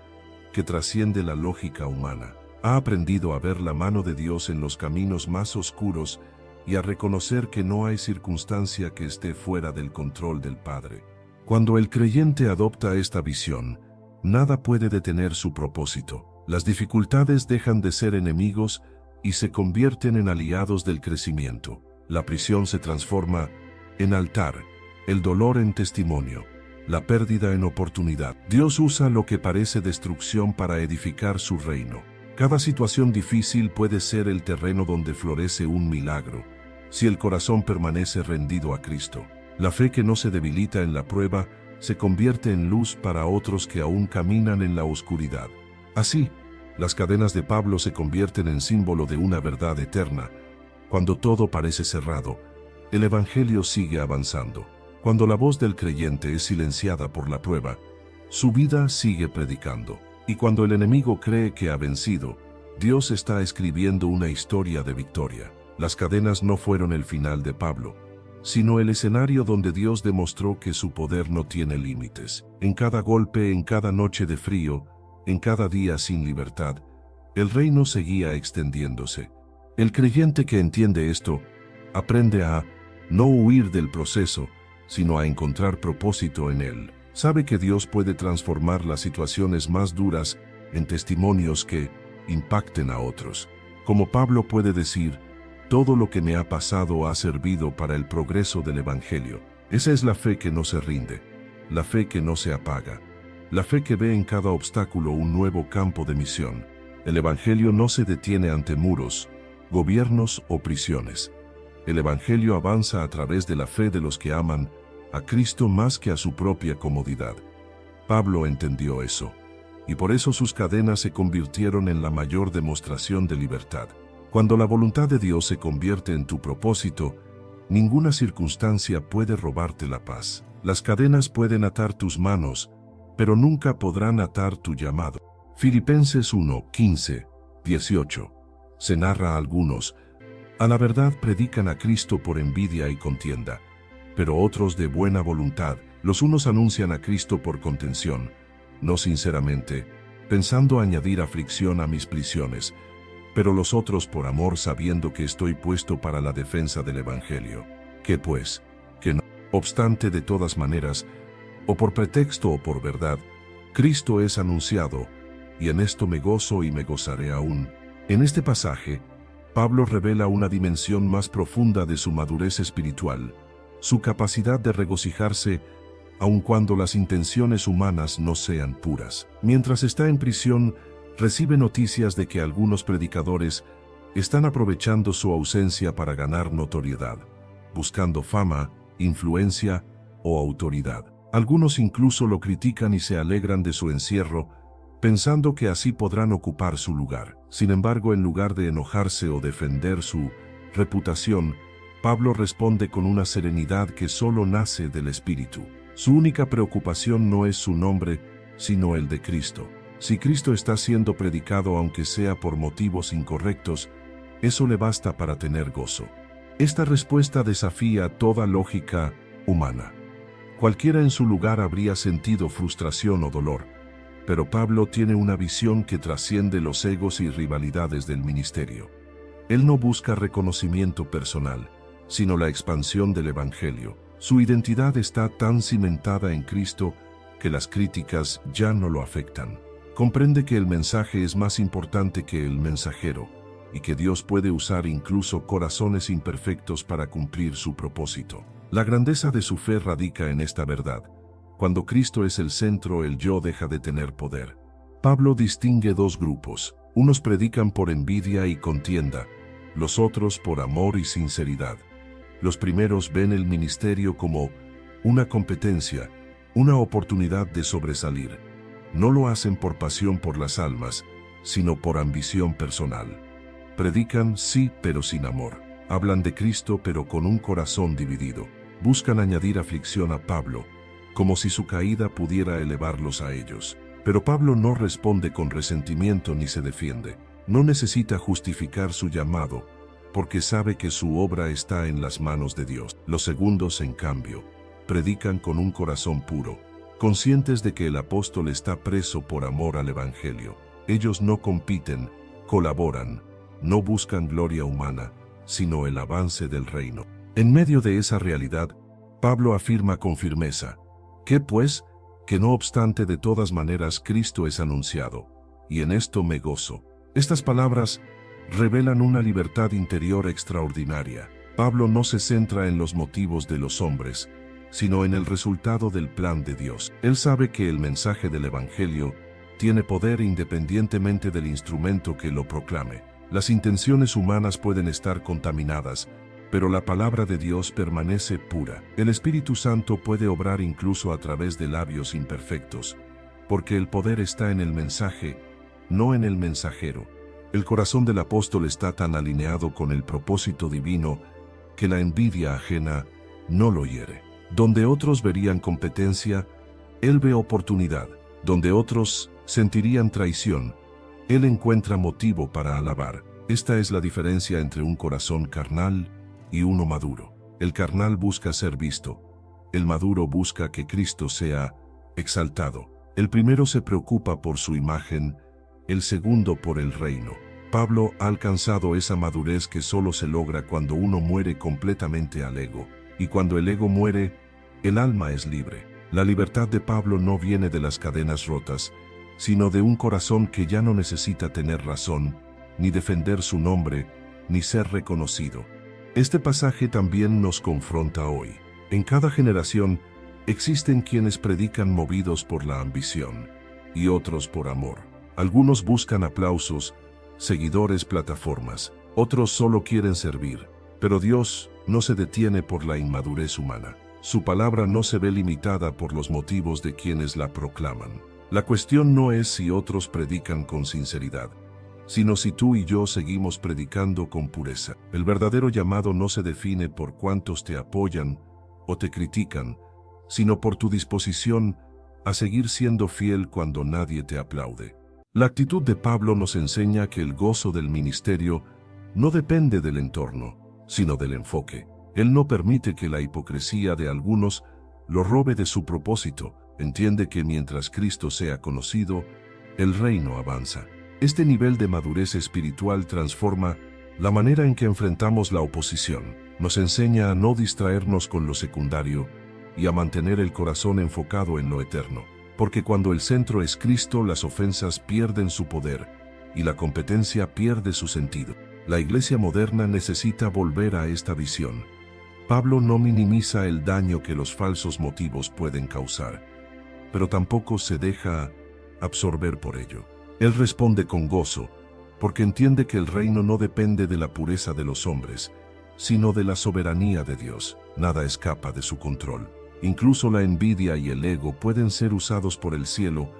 que trasciende la lógica humana. Ha aprendido a ver la mano de Dios en los caminos más oscuros y a reconocer que no hay circunstancia que esté fuera del control del Padre. Cuando el creyente adopta esta visión, nada puede detener su propósito. Las dificultades dejan de ser enemigos y se convierten en aliados del crecimiento. La prisión se transforma en altar, el dolor en testimonio, la pérdida en oportunidad. Dios usa lo que parece destrucción para edificar su reino. Cada situación difícil puede ser el terreno donde florece un milagro, si el corazón permanece rendido a Cristo. La fe que no se debilita en la prueba se convierte en luz para otros que aún caminan en la oscuridad. Así, las cadenas de Pablo se convierten en símbolo de una verdad eterna. Cuando todo parece cerrado, el Evangelio sigue avanzando. Cuando la voz del creyente es silenciada por la prueba, su vida sigue predicando. Y cuando el enemigo cree que ha vencido, Dios está escribiendo una historia de victoria. Las cadenas no fueron el final de Pablo, sino el escenario donde Dios demostró que su poder no tiene límites. En cada golpe, en cada noche de frío, en cada día sin libertad, el reino seguía extendiéndose. El creyente que entiende esto, aprende a no huir del proceso, sino a encontrar propósito en él. Sabe que Dios puede transformar las situaciones más duras en testimonios que impacten a otros. Como Pablo puede decir, todo lo que me ha pasado ha servido para el progreso del Evangelio. Esa es la fe que no se rinde, la fe que no se apaga, La fe que ve en cada obstáculo un nuevo campo de misión. El Evangelio no se detiene ante muros, gobiernos o prisiones. El Evangelio avanza a través de la fe de los que aman a Cristo más que a su propia comodidad. Pablo entendió eso, y por eso sus cadenas se convirtieron en la mayor demostración de libertad. Cuando la voluntad de Dios se convierte en tu propósito, ninguna circunstancia puede robarte la paz. Las cadenas pueden atar tus manos, pero nunca podrán atar tu llamado. Filipenses 1, 15, 18. Se narra a algunos: a la verdad predican a Cristo por envidia y contienda, pero otros de buena voluntad. Los unos anuncian a Cristo por contención, no sinceramente, pensando añadir aflicción a mis prisiones, pero los otros por amor, sabiendo que estoy puesto para la defensa del Evangelio. ¿Qué pues? Que no obstante, de todas maneras, o por pretexto o por verdad, Cristo es anunciado, y en esto me gozo y me gozaré aún. En este pasaje, Pablo revela una dimensión más profunda de su madurez espiritual, su capacidad de regocijarse aun cuando las intenciones humanas no sean puras. Mientras está en prisión, recibe noticias de que algunos predicadores están aprovechando su ausencia para ganar notoriedad, buscando fama, influencia o autoridad. Algunos incluso lo critican y se alegran de su encierro, pensando que así podrán ocupar su lugar. Sin embargo, en lugar de enojarse o defender su reputación, Pablo responde con una serenidad que solo nace del Espíritu. Su única preocupación no es su nombre, sino el de Cristo. Si Cristo está siendo predicado aunque sea por motivos incorrectos, eso le basta para tener gozo. Esta respuesta desafía toda lógica humana. Cualquiera en su lugar habría sentido frustración o dolor, pero Pablo tiene una visión que trasciende los egos y rivalidades del ministerio. Él no busca reconocimiento personal, sino la expansión del Evangelio. Su identidad está tan cimentada en Cristo que las críticas ya no lo afectan. Comprende que el mensaje es más importante que el mensajero, y que Dios puede usar incluso corazones imperfectos para cumplir su propósito. La grandeza de su fe radica en esta verdad: cuando Cristo es el centro, el yo deja de tener poder. Pablo distingue dos grupos: unos predican por envidia y contienda, los otros por amor y sinceridad. Los primeros ven el ministerio como una competencia, una oportunidad de sobresalir. No lo hacen por pasión por las almas, sino por ambición personal. Predican, sí, pero sin amor. Hablan de Cristo, pero con un corazón dividido. Buscan añadir aflicción a Pablo, como si su caída pudiera elevarlos a ellos. Pero Pablo no responde con resentimiento ni se defiende. No necesita justificar su llamado, porque sabe que su obra está en las manos de Dios. Los segundos, en cambio, predican con un corazón puro, conscientes de que el apóstol está preso por amor al Evangelio. Ellos no compiten, colaboran, no buscan gloria humana, sino el avance del reino. En medio de esa realidad, Pablo afirma con firmeza: ¿qué pues? Que no obstante, de todas maneras Cristo es anunciado, y en esto me gozo. Estas palabras revelan una libertad interior extraordinaria. Pablo no se centra en los motivos de los hombres, sino en el resultado del plan de Dios. Él sabe que el mensaje del Evangelio tiene poder independientemente del instrumento que lo proclame. Las intenciones humanas pueden estar contaminadas, pero la palabra de Dios permanece pura. El Espíritu Santo puede obrar incluso a través de labios imperfectos, porque el poder está en el mensaje, no en el mensajero. El corazón del apóstol está tan alineado con el propósito divino que la envidia ajena no lo hiere. Donde otros verían competencia, él ve oportunidad. Donde otros sentirían traición, él encuentra motivo para alabar. Esta es la diferencia entre un corazón carnal y uno maduro. El carnal busca ser visto, el maduro busca que Cristo sea exaltado. El primero se preocupa por su imagen, el segundo por el reino. Pablo ha alcanzado esa madurez que solo se logra cuando uno muere completamente al ego, y cuando el ego muere, el alma es libre. La libertad de Pablo no viene de las cadenas rotas, sino de un corazón que ya no necesita tener razón, ni defender su nombre, ni ser reconocido. Este pasaje también nos confronta hoy. En cada generación Existen quienes predican movidos por la ambición y otros por amor. Algunos buscan aplausos, seguidores, plataformas. Otros solo quieren servir. Pero Dios no se detiene por la inmadurez humana. Su palabra no se ve limitada por los motivos de quienes la proclaman. La cuestión no es si otros predican con sinceridad, sino si tú y yo seguimos predicando con pureza. El verdadero llamado no se define por cuántos te apoyan o te critican, sino por tu disposición a seguir siendo fiel cuando nadie te aplaude. La actitud de Pablo nos enseña que el gozo del ministerio no depende del entorno, sino del enfoque. Él no permite que la hipocresía de algunos lo robe de su propósito. Entiende que mientras Cristo sea conocido, el reino avanza. Este nivel de madurez espiritual transforma la manera en que enfrentamos la oposición. Nos enseña a no distraernos con lo secundario y a mantener el corazón enfocado en lo eterno. Porque cuando el centro es Cristo, las ofensas pierden su poder y la competencia pierde su sentido. La iglesia moderna necesita volver a esta visión. Pablo no minimiza el daño que los falsos motivos pueden causar, pero tampoco se deja absorber por ello. Él responde con gozo, porque entiende que el reino no depende de la pureza de los hombres, sino de la soberanía de Dios. Nada escapa de su control. Incluso la envidia y el ego pueden ser usados por el cielo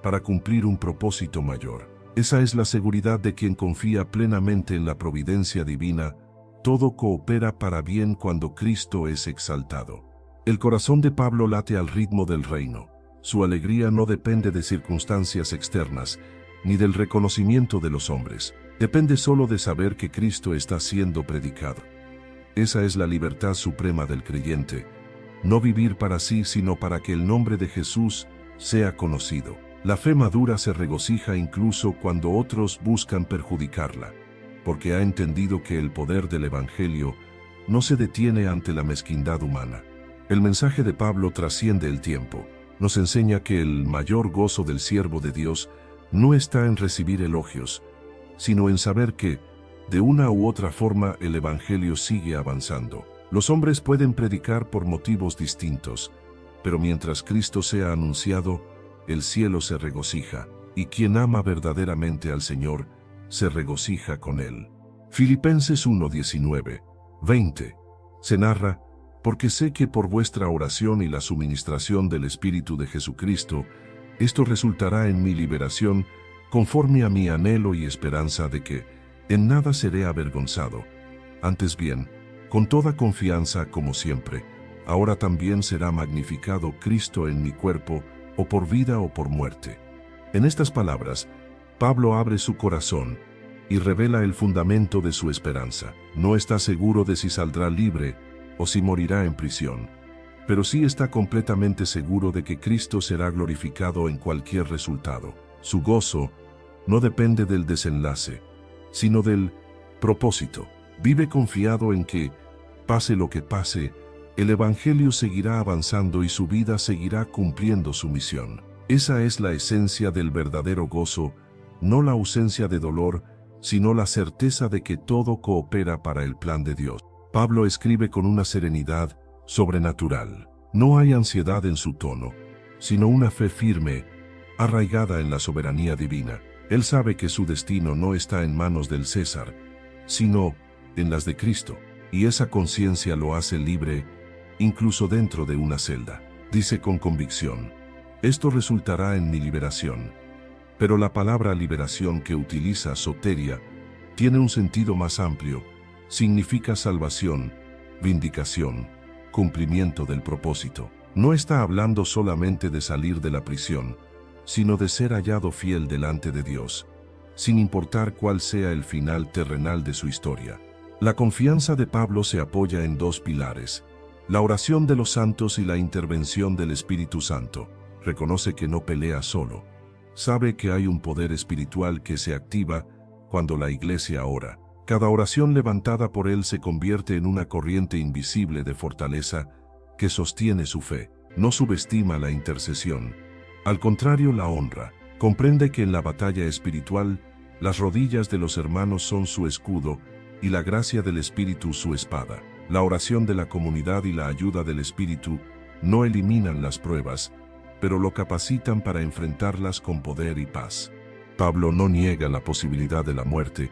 para cumplir un propósito mayor. Esa es la seguridad de quien confía plenamente en la providencia divina. Todo coopera para bien cuando Cristo es exaltado. El corazón de Pablo late al ritmo del reino. Su alegría no depende de circunstancias externas, ni del reconocimiento de los hombres. Depende solo de saber que Cristo está siendo predicado. Esa es la libertad suprema del creyente. No vivir para sí, sino para que el nombre de Jesús sea conocido. La fe madura se regocija incluso cuando otros buscan perjudicarla, porque ha entendido que el poder del Evangelio no se detiene ante la mezquindad humana. El mensaje de Pablo trasciende el tiempo. Nos enseña que el mayor gozo del siervo de Dios no está en recibir elogios, sino en saber que, de una u otra forma, el Evangelio sigue avanzando. Los hombres pueden predicar por motivos distintos, pero mientras Cristo sea anunciado, el cielo se regocija, y quien ama verdaderamente al Señor, se regocija con él. Filipenses 1:19, 20. Se narra: porque sé que por vuestra oración y la suministración del Espíritu de Jesucristo, esto resultará en mi liberación, conforme a mi anhelo y esperanza de que en nada seré avergonzado. Antes bien, con toda confianza como siempre, ahora también será magnificado Cristo en mi cuerpo, o por vida o por muerte. En estas palabras, Pablo abre su corazón y revela el fundamento de su esperanza. No está seguro de si saldrá libre o si morirá en prisión, pero sí está completamente seguro de que Cristo será glorificado en cualquier resultado. Su gozo no depende del desenlace, sino del propósito. Vive confiado en que, pase lo que pase, el Evangelio seguirá avanzando y su vida seguirá cumpliendo su misión. Esa es la esencia del verdadero gozo, no la ausencia de dolor, sino la certeza de que todo coopera para el plan de Dios. Pablo escribe con una serenidad sobrenatural. No hay ansiedad en su tono, sino una fe firme, arraigada en la soberanía divina. Él sabe que su destino no está en manos del César, sino en las de Cristo, y esa conciencia lo hace libre, incluso dentro de una celda. Dice con convicción: esto resultará en mi liberación. Pero la palabra liberación que utiliza soteria tiene un sentido más amplio. Significa salvación, vindicación, cumplimiento del propósito. No está hablando solamente de salir de la prisión, sino de ser hallado fiel delante de Dios, sin importar cuál sea el final terrenal de su historia. La confianza de Pablo se apoya en dos pilares: la oración de los santos y la intervención del Espíritu Santo. Reconoce que no pelea solo. Sabe que hay un poder espiritual que se activa cuando la iglesia ora. Cada oración levantada por él se convierte en una corriente invisible de fortaleza que sostiene su fe. No subestima la intercesión. Al contrario, la honra. Comprende que en la batalla espiritual, las rodillas de los hermanos son su escudo y la gracia del Espíritu su espada. La oración de la comunidad y la ayuda del Espíritu no eliminan las pruebas, pero lo capacitan para enfrentarlas con poder y paz. Pablo no niega la posibilidad de la muerte,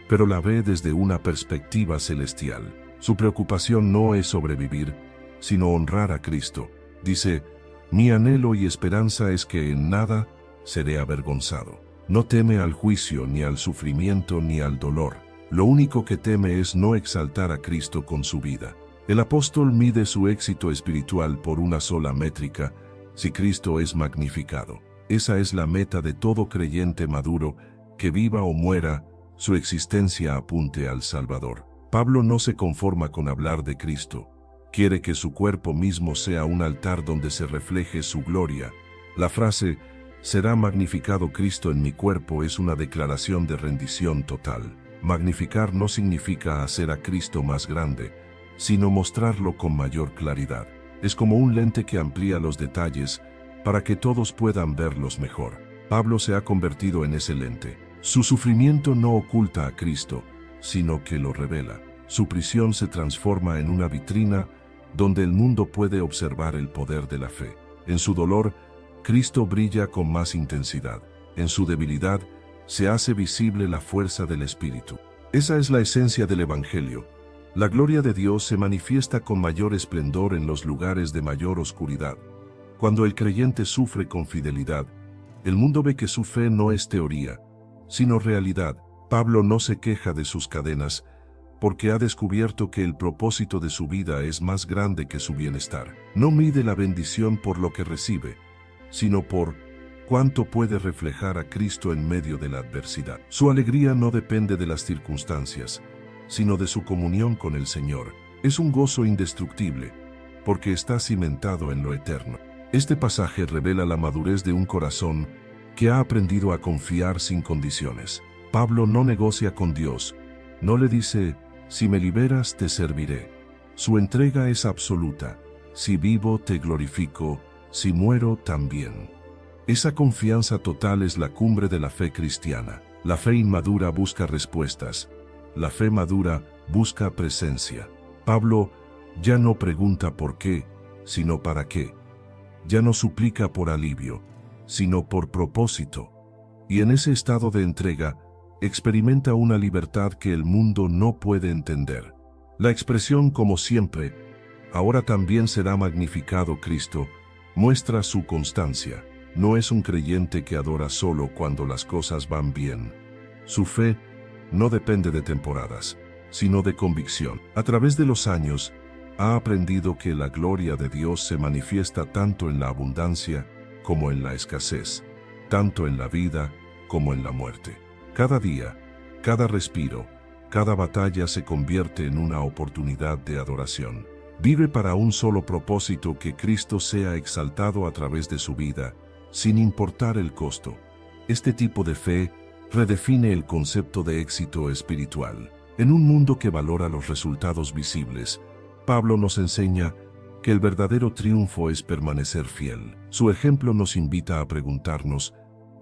pero la ve desde una perspectiva celestial. Su preocupación no es sobrevivir, sino honrar a Cristo. Dice, mi anhelo y esperanza es que en nada seré avergonzado. No teme al juicio, ni al sufrimiento, ni al dolor. Lo único que teme es no exaltar a Cristo con su vida. El apóstol mide su éxito espiritual por una sola métrica: si Cristo es magnificado. Esa es la meta de todo creyente maduro, que viva o muera, su existencia apunte al Salvador. Pablo no se conforma con hablar de Cristo. Quiere que su cuerpo mismo sea un altar donde se refleje su gloria. La frase, será magnificado Cristo en mi cuerpo, es una declaración de rendición total. Magnificar no significa hacer a Cristo más grande, sino mostrarlo con mayor claridad. Es como un lente que amplía los detalles para que todos puedan verlos mejor. Pablo se ha convertido en ese lente. Su sufrimiento no oculta a Cristo, sino que lo revela. Su prisión se transforma en una vitrina donde el mundo puede observar el poder de la fe. En su dolor, Cristo brilla con más intensidad. En su debilidad, se hace visible la fuerza del Espíritu. Esa es la esencia del Evangelio. La gloria de Dios se manifiesta con mayor esplendor en los lugares de mayor oscuridad. Cuando el creyente sufre con fidelidad, el mundo ve que su fe no es teoría, sino realidad. Pablo no se queja de sus cadenas, porque ha descubierto que el propósito de su vida es más grande que su bienestar. No mide la bendición por lo que recibe, sino por cuánto puede reflejar a Cristo en medio de la adversidad. Su alegría no depende de las circunstancias, sino de su comunión con el Señor. Es un gozo indestructible, porque está cimentado en lo eterno. Este pasaje revela la madurez de un corazón que ha aprendido a confiar sin condiciones. Pablo no negocia con Dios, no le dice, si me liberas te serviré. Su entrega es absoluta: si vivo te glorifico, si muero también. Esa confianza total es la cumbre de la fe cristiana. La fe inmadura busca respuestas, la fe madura busca presencia. Pablo ya no pregunta por qué, sino para qué. Ya no suplica por alivio, sino por propósito. Y en ese estado de entrega, experimenta una libertad que el mundo no puede entender. La expresión como siempre, ahora también será magnificado Cristo, muestra su constancia. No es un creyente que adora solo cuando las cosas van bien. Su fe no depende de temporadas, sino de convicción. A través de los años, ha aprendido que la gloria de Dios se manifiesta tanto en la abundancia como en la escasez, tanto en la vida como en la muerte. Cada día, cada respiro, cada batalla se convierte en una oportunidad de adoración. Vive para un solo propósito: que Cristo sea exaltado a través de su vida, sin importar el costo. Este tipo de fe redefine el concepto de éxito espiritual. En un mundo que valora los resultados visibles, Pablo nos enseña que el verdadero triunfo es permanecer fiel. Su ejemplo nos invita a preguntarnos,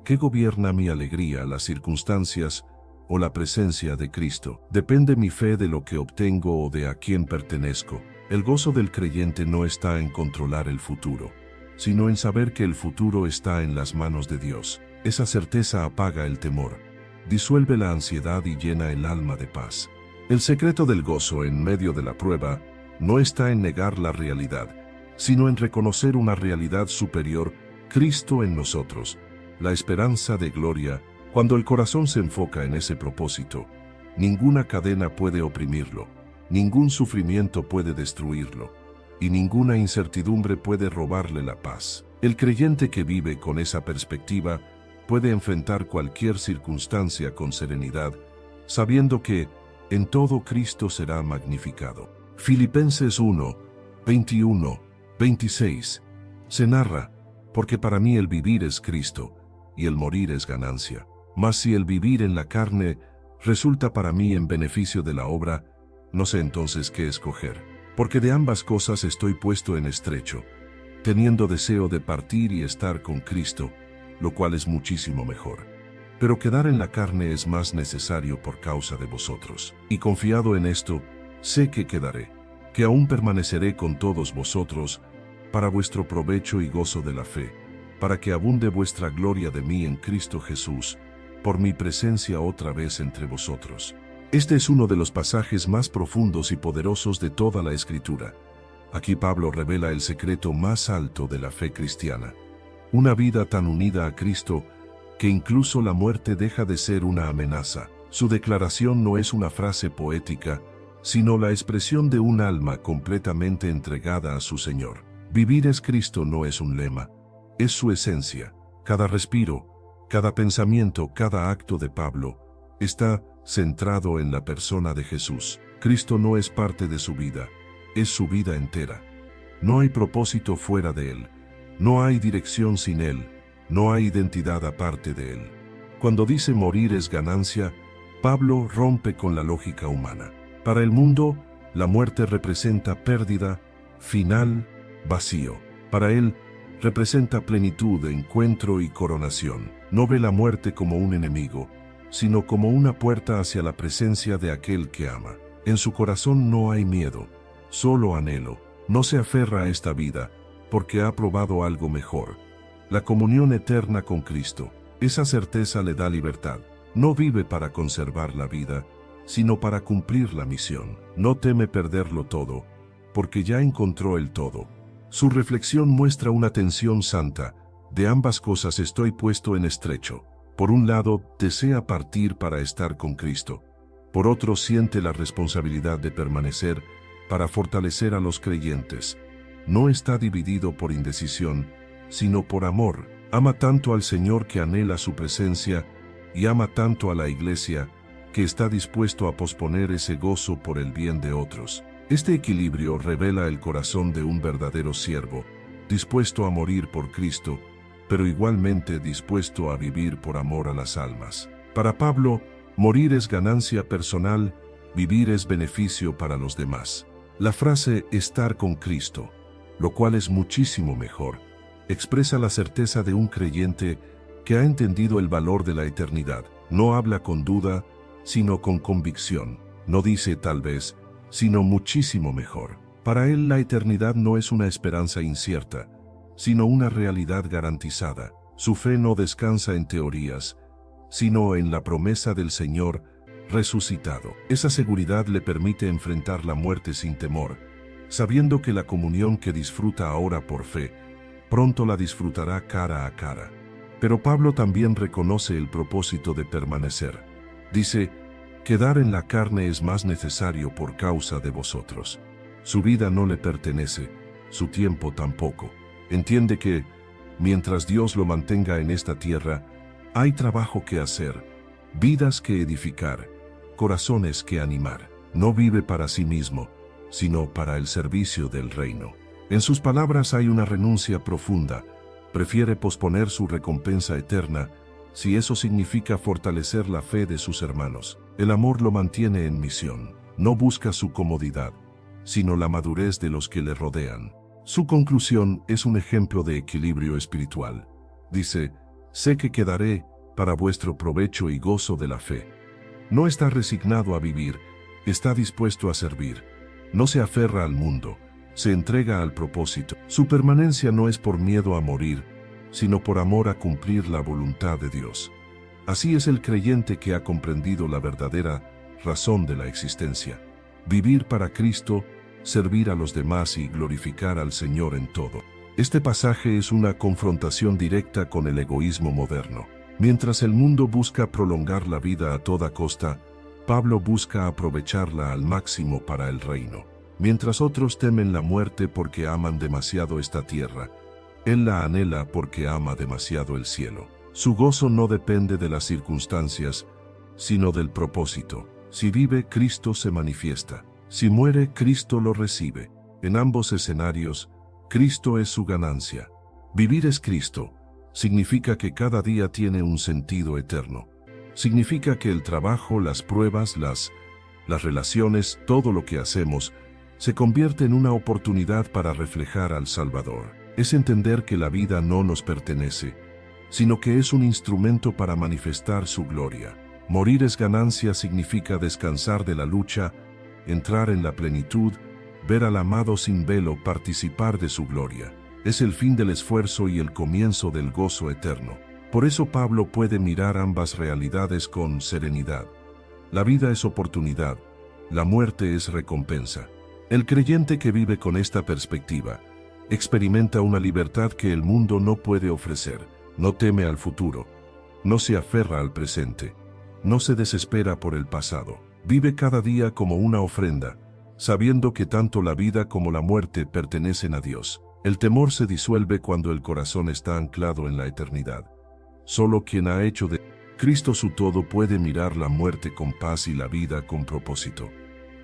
¿qué gobierna mi alegría, las circunstancias o la presencia de Cristo? ¿Depende mi fe de lo que obtengo o de a quién pertenezco? El gozo del creyente no está en controlar el futuro, sino en saber que el futuro está en las manos de Dios. Esa certeza apaga el temor, disuelve la ansiedad y llena el alma de paz. El secreto del gozo en medio de la prueba no está en negar la realidad, sino en reconocer una realidad superior: Cristo en nosotros, la esperanza de gloria. Cuando el corazón se enfoca en ese propósito, ninguna cadena puede oprimirlo, ningún sufrimiento puede destruirlo, y ninguna incertidumbre puede robarle la paz. El creyente que vive con esa perspectiva puede enfrentar cualquier circunstancia con serenidad, sabiendo que en todo Cristo será magnificado. Filipenses 1, 21, 26. Se narra, porque para mí el vivir es Cristo, y el morir es ganancia. Mas si el vivir en la carne resulta para mí en beneficio de la obra, no sé entonces qué escoger. Porque de ambas cosas estoy puesto en estrecho, teniendo deseo de partir y estar con Cristo, lo cual es muchísimo mejor. Pero quedar en la carne es más necesario por causa de vosotros. Y confiado en esto, sé que quedaré, que aún permaneceré con todos vosotros, para vuestro provecho y gozo de la fe, para que abunde vuestra gloria de mí en Cristo Jesús, por mi presencia otra vez entre vosotros. Este es uno de los pasajes más profundos y poderosos de toda la Escritura. Aquí Pablo revela el secreto más alto de la fe cristiana. Una vida tan unida a Cristo que incluso la muerte deja de ser una amenaza. Su declaración no es una frase poética, sino la expresión de un alma completamente entregada a su Señor. Vivir es Cristo no es un lema, es su esencia. Cada respiro, cada pensamiento, cada acto de Pablo está centrado en la persona de Jesús. Cristo no es parte de su vida, es su vida entera. No hay propósito fuera de Él, no hay dirección sin Él, no hay identidad aparte de Él. Cuando dice morir es ganancia, Pablo rompe con la lógica humana. Para el mundo, la muerte representa pérdida, final, vacío. Para él, representa plenitud, encuentro y coronación. No ve la muerte como un enemigo, sino como una puerta hacia la presencia de aquel que ama. En su corazón no hay miedo, solo anhelo. No se aferra a esta vida, porque ha probado algo mejor. La comunión eterna con Cristo. Esa certeza le da libertad. No vive para conservar la vida, sino para cumplir la misión. No teme perderlo todo, porque ya encontró el todo. Su reflexión muestra una tensión santa. De ambas cosas estoy puesto en estrecho. Por un lado, desea partir para estar con Cristo. Por otro, siente la responsabilidad de permanecer para fortalecer a los creyentes. No está dividido por indecisión, sino por amor. Ama tanto al Señor que anhela su presencia, y ama tanto a la Iglesia, que está dispuesto a posponer ese gozo por el bien de otros. Este equilibrio revela el corazón de un verdadero siervo, dispuesto a morir por Cristo, pero igualmente dispuesto a vivir por amor a las almas. Para Pablo, morir es ganancia personal, vivir es beneficio para los demás. La frase estar con Cristo, lo cual es muchísimo mejor, expresa la certeza de un creyente que ha entendido el valor de la eternidad. No habla con duda, sino con convicción. No dice tal vez, sino muchísimo mejor. Para él la eternidad no es una esperanza incierta, sino una realidad garantizada. Su fe no descansa en teorías, sino en la promesa del Señor resucitado. Esa seguridad le permite enfrentar la muerte sin temor, sabiendo que la comunión que disfruta ahora por fe, pronto la disfrutará cara a cara. Pero Pablo también reconoce el propósito de permanecer. Dice, quedar en la carne es más necesario por causa de vosotros. Su vida no le pertenece, su tiempo tampoco. Entiende que, mientras Dios lo mantenga en esta tierra, hay trabajo que hacer, vidas que edificar, corazones que animar. No vive para sí mismo, sino para el servicio del reino. En sus palabras hay una renuncia profunda. Prefiere posponer su recompensa eterna, si eso significa fortalecer la fe de sus hermanos. El amor lo mantiene en misión. No busca su comodidad, sino la madurez de los que le rodean. Su conclusión es un ejemplo de equilibrio espiritual. Dice, sé que quedaré para vuestro provecho y gozo de la fe. No está resignado a vivir, está dispuesto a servir. No se aferra al mundo, se entrega al propósito. Su permanencia no es por miedo a morir, sino por amor a cumplir la voluntad de Dios. Así es el creyente que ha comprendido la verdadera razón de la existencia. Vivir para Cristo, servir a los demás y glorificar al Señor en todo. Este pasaje es una confrontación directa con el egoísmo moderno. Mientras el mundo busca prolongar la vida a toda costa, Pablo busca aprovecharla al máximo para el reino. Mientras otros temen la muerte porque aman demasiado esta tierra, él la anhela porque ama demasiado el cielo. Su gozo no depende de las circunstancias, sino del propósito. Si vive, Cristo se manifiesta. Si muere, Cristo lo recibe. En ambos escenarios, Cristo es su ganancia. Vivir es Cristo. Significa que cada día tiene un sentido eterno. Significa que el trabajo, las pruebas, las relaciones, todo lo que hacemos, se convierte en una oportunidad para reflejar al Salvador. Es entender que la vida no nos pertenece, sino que es un instrumento para manifestar su gloria. Morir es ganancia significa descansar de la lucha, entrar en la plenitud, ver al amado sin velo, participar de su gloria. es el fin del esfuerzo y el comienzo del gozo eterno. Por eso Pablo puede mirar ambas realidades con serenidad. La vida es oportunidad, la muerte es recompensa. El creyente que vive con esta perspectiva experimenta una libertad que el mundo no puede ofrecer. No teme al futuro, no se aferra al presente, no se desespera por el pasado. Vive cada día como una ofrenda, sabiendo que tanto la vida como la muerte pertenecen a Dios. El temor se disuelve cuando el corazón está anclado en la eternidad. Solo quien ha hecho de Cristo su todo puede mirar la muerte con paz y la vida con propósito.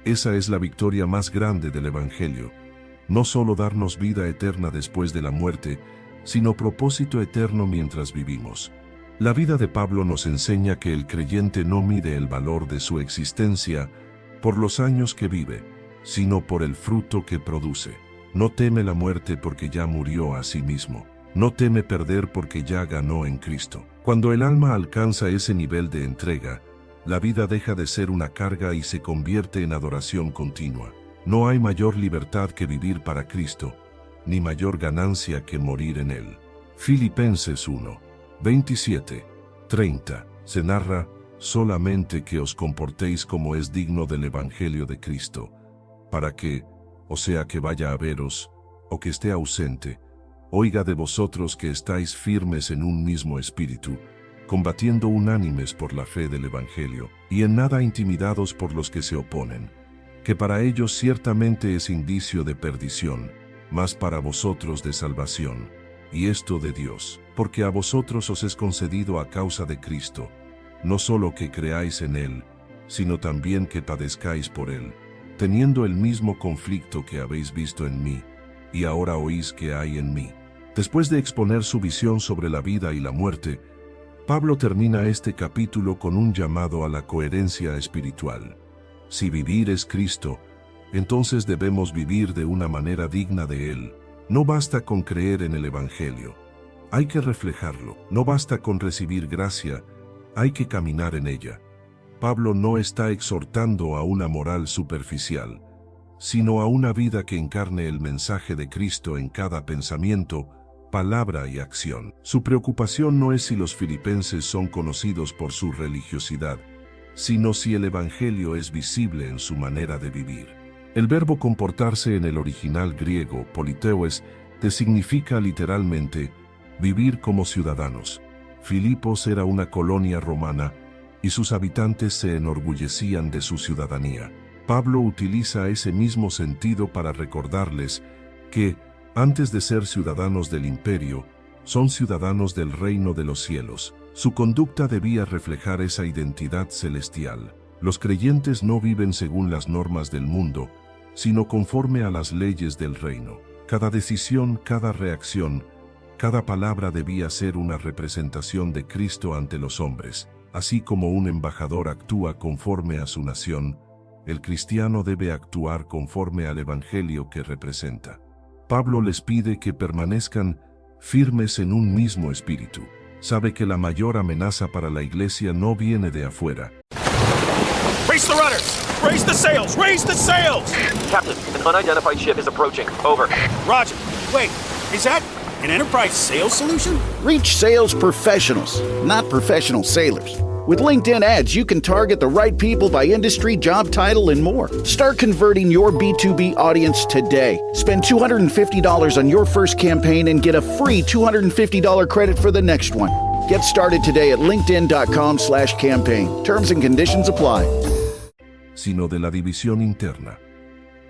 Esa es la victoria más grande del Evangelio. No solo darnos vida eterna después de la muerte, sino propósito eterno mientras vivimos. La vida de Pablo nos enseña que el creyente no mide el valor de su existencia por los años que vive, sino por el fruto que produce. No teme la muerte porque ya murió a sí mismo. No teme perder porque ya ganó en Cristo. Cuando el alma alcanza ese nivel de entrega, la vida deja de ser una carga y se convierte en adoración continua. No hay mayor libertad que vivir para Cristo, ni mayor ganancia que morir en Él. Filipenses 1, 27, 30. Se narra solamente que os comportéis como es digno del Evangelio de Cristo, para que, o sea que vaya a veros, o que esté ausente, oiga de vosotros que estáis firmes en un mismo espíritu, combatiendo unánimes por la fe del Evangelio, y en nada intimidados por los que se oponen, que para ellos ciertamente es indicio de perdición, mas para vosotros de salvación, y esto de Dios, porque a vosotros os es concedido a causa de Cristo, no solo que creáis en Él, sino también que padezcáis por Él, teniendo el mismo conflicto que habéis visto en mí, y ahora oís que hay en mí. Después de exponer su visión sobre la vida y la muerte, Pablo termina este capítulo con un llamado a la coherencia espiritual. Si vivir es Cristo, entonces debemos vivir de una manera digna de Él. No basta con creer en el Evangelio, hay que reflejarlo. No basta con recibir gracia, hay que caminar en ella. Pablo no está exhortando a una moral superficial, sino a una vida que encarne el mensaje de Cristo en cada pensamiento, palabra y acción. Su preocupación no es si los filipenses son conocidos por su religiosidad, sino si el Evangelio es visible en su manera de vivir. El verbo comportarse en el original griego, politeues, significa literalmente vivir como ciudadanos. Filipos era una colonia romana y sus habitantes se enorgullecían de su ciudadanía. Pablo utiliza ese mismo sentido para recordarles que, antes de ser ciudadanos del imperio, son ciudadanos del reino de los cielos. Su conducta debía reflejar esa identidad celestial. Los creyentes no viven según las normas del mundo, sino conforme a las leyes del reino. Cada decisión, cada reacción, cada palabra debía ser una representación de Cristo ante los hombres. Así como un embajador actúa conforme a su nación, el cristiano debe actuar conforme al Evangelio que representa. Pablo les pide que permanezcan firmes en un mismo espíritu. Sabe que la mayor amenaza para la iglesia no viene de afuera. Raise the rudders! Raise the sails! Raise the sails! Captain, an unidentified ship is approaching. Over. Roger. Wait, is that an Enterprise sales solution? Reach sales professionals, not professional sailors. With LinkedIn ads, you can target the right people by industry, job title, and more. Start converting your B2B audience today. Spend $250 on your first campaign and get a free $250 credit for the next one. Get started today at linkedin.com/campaign. Terms and conditions apply. Sino de la división interna.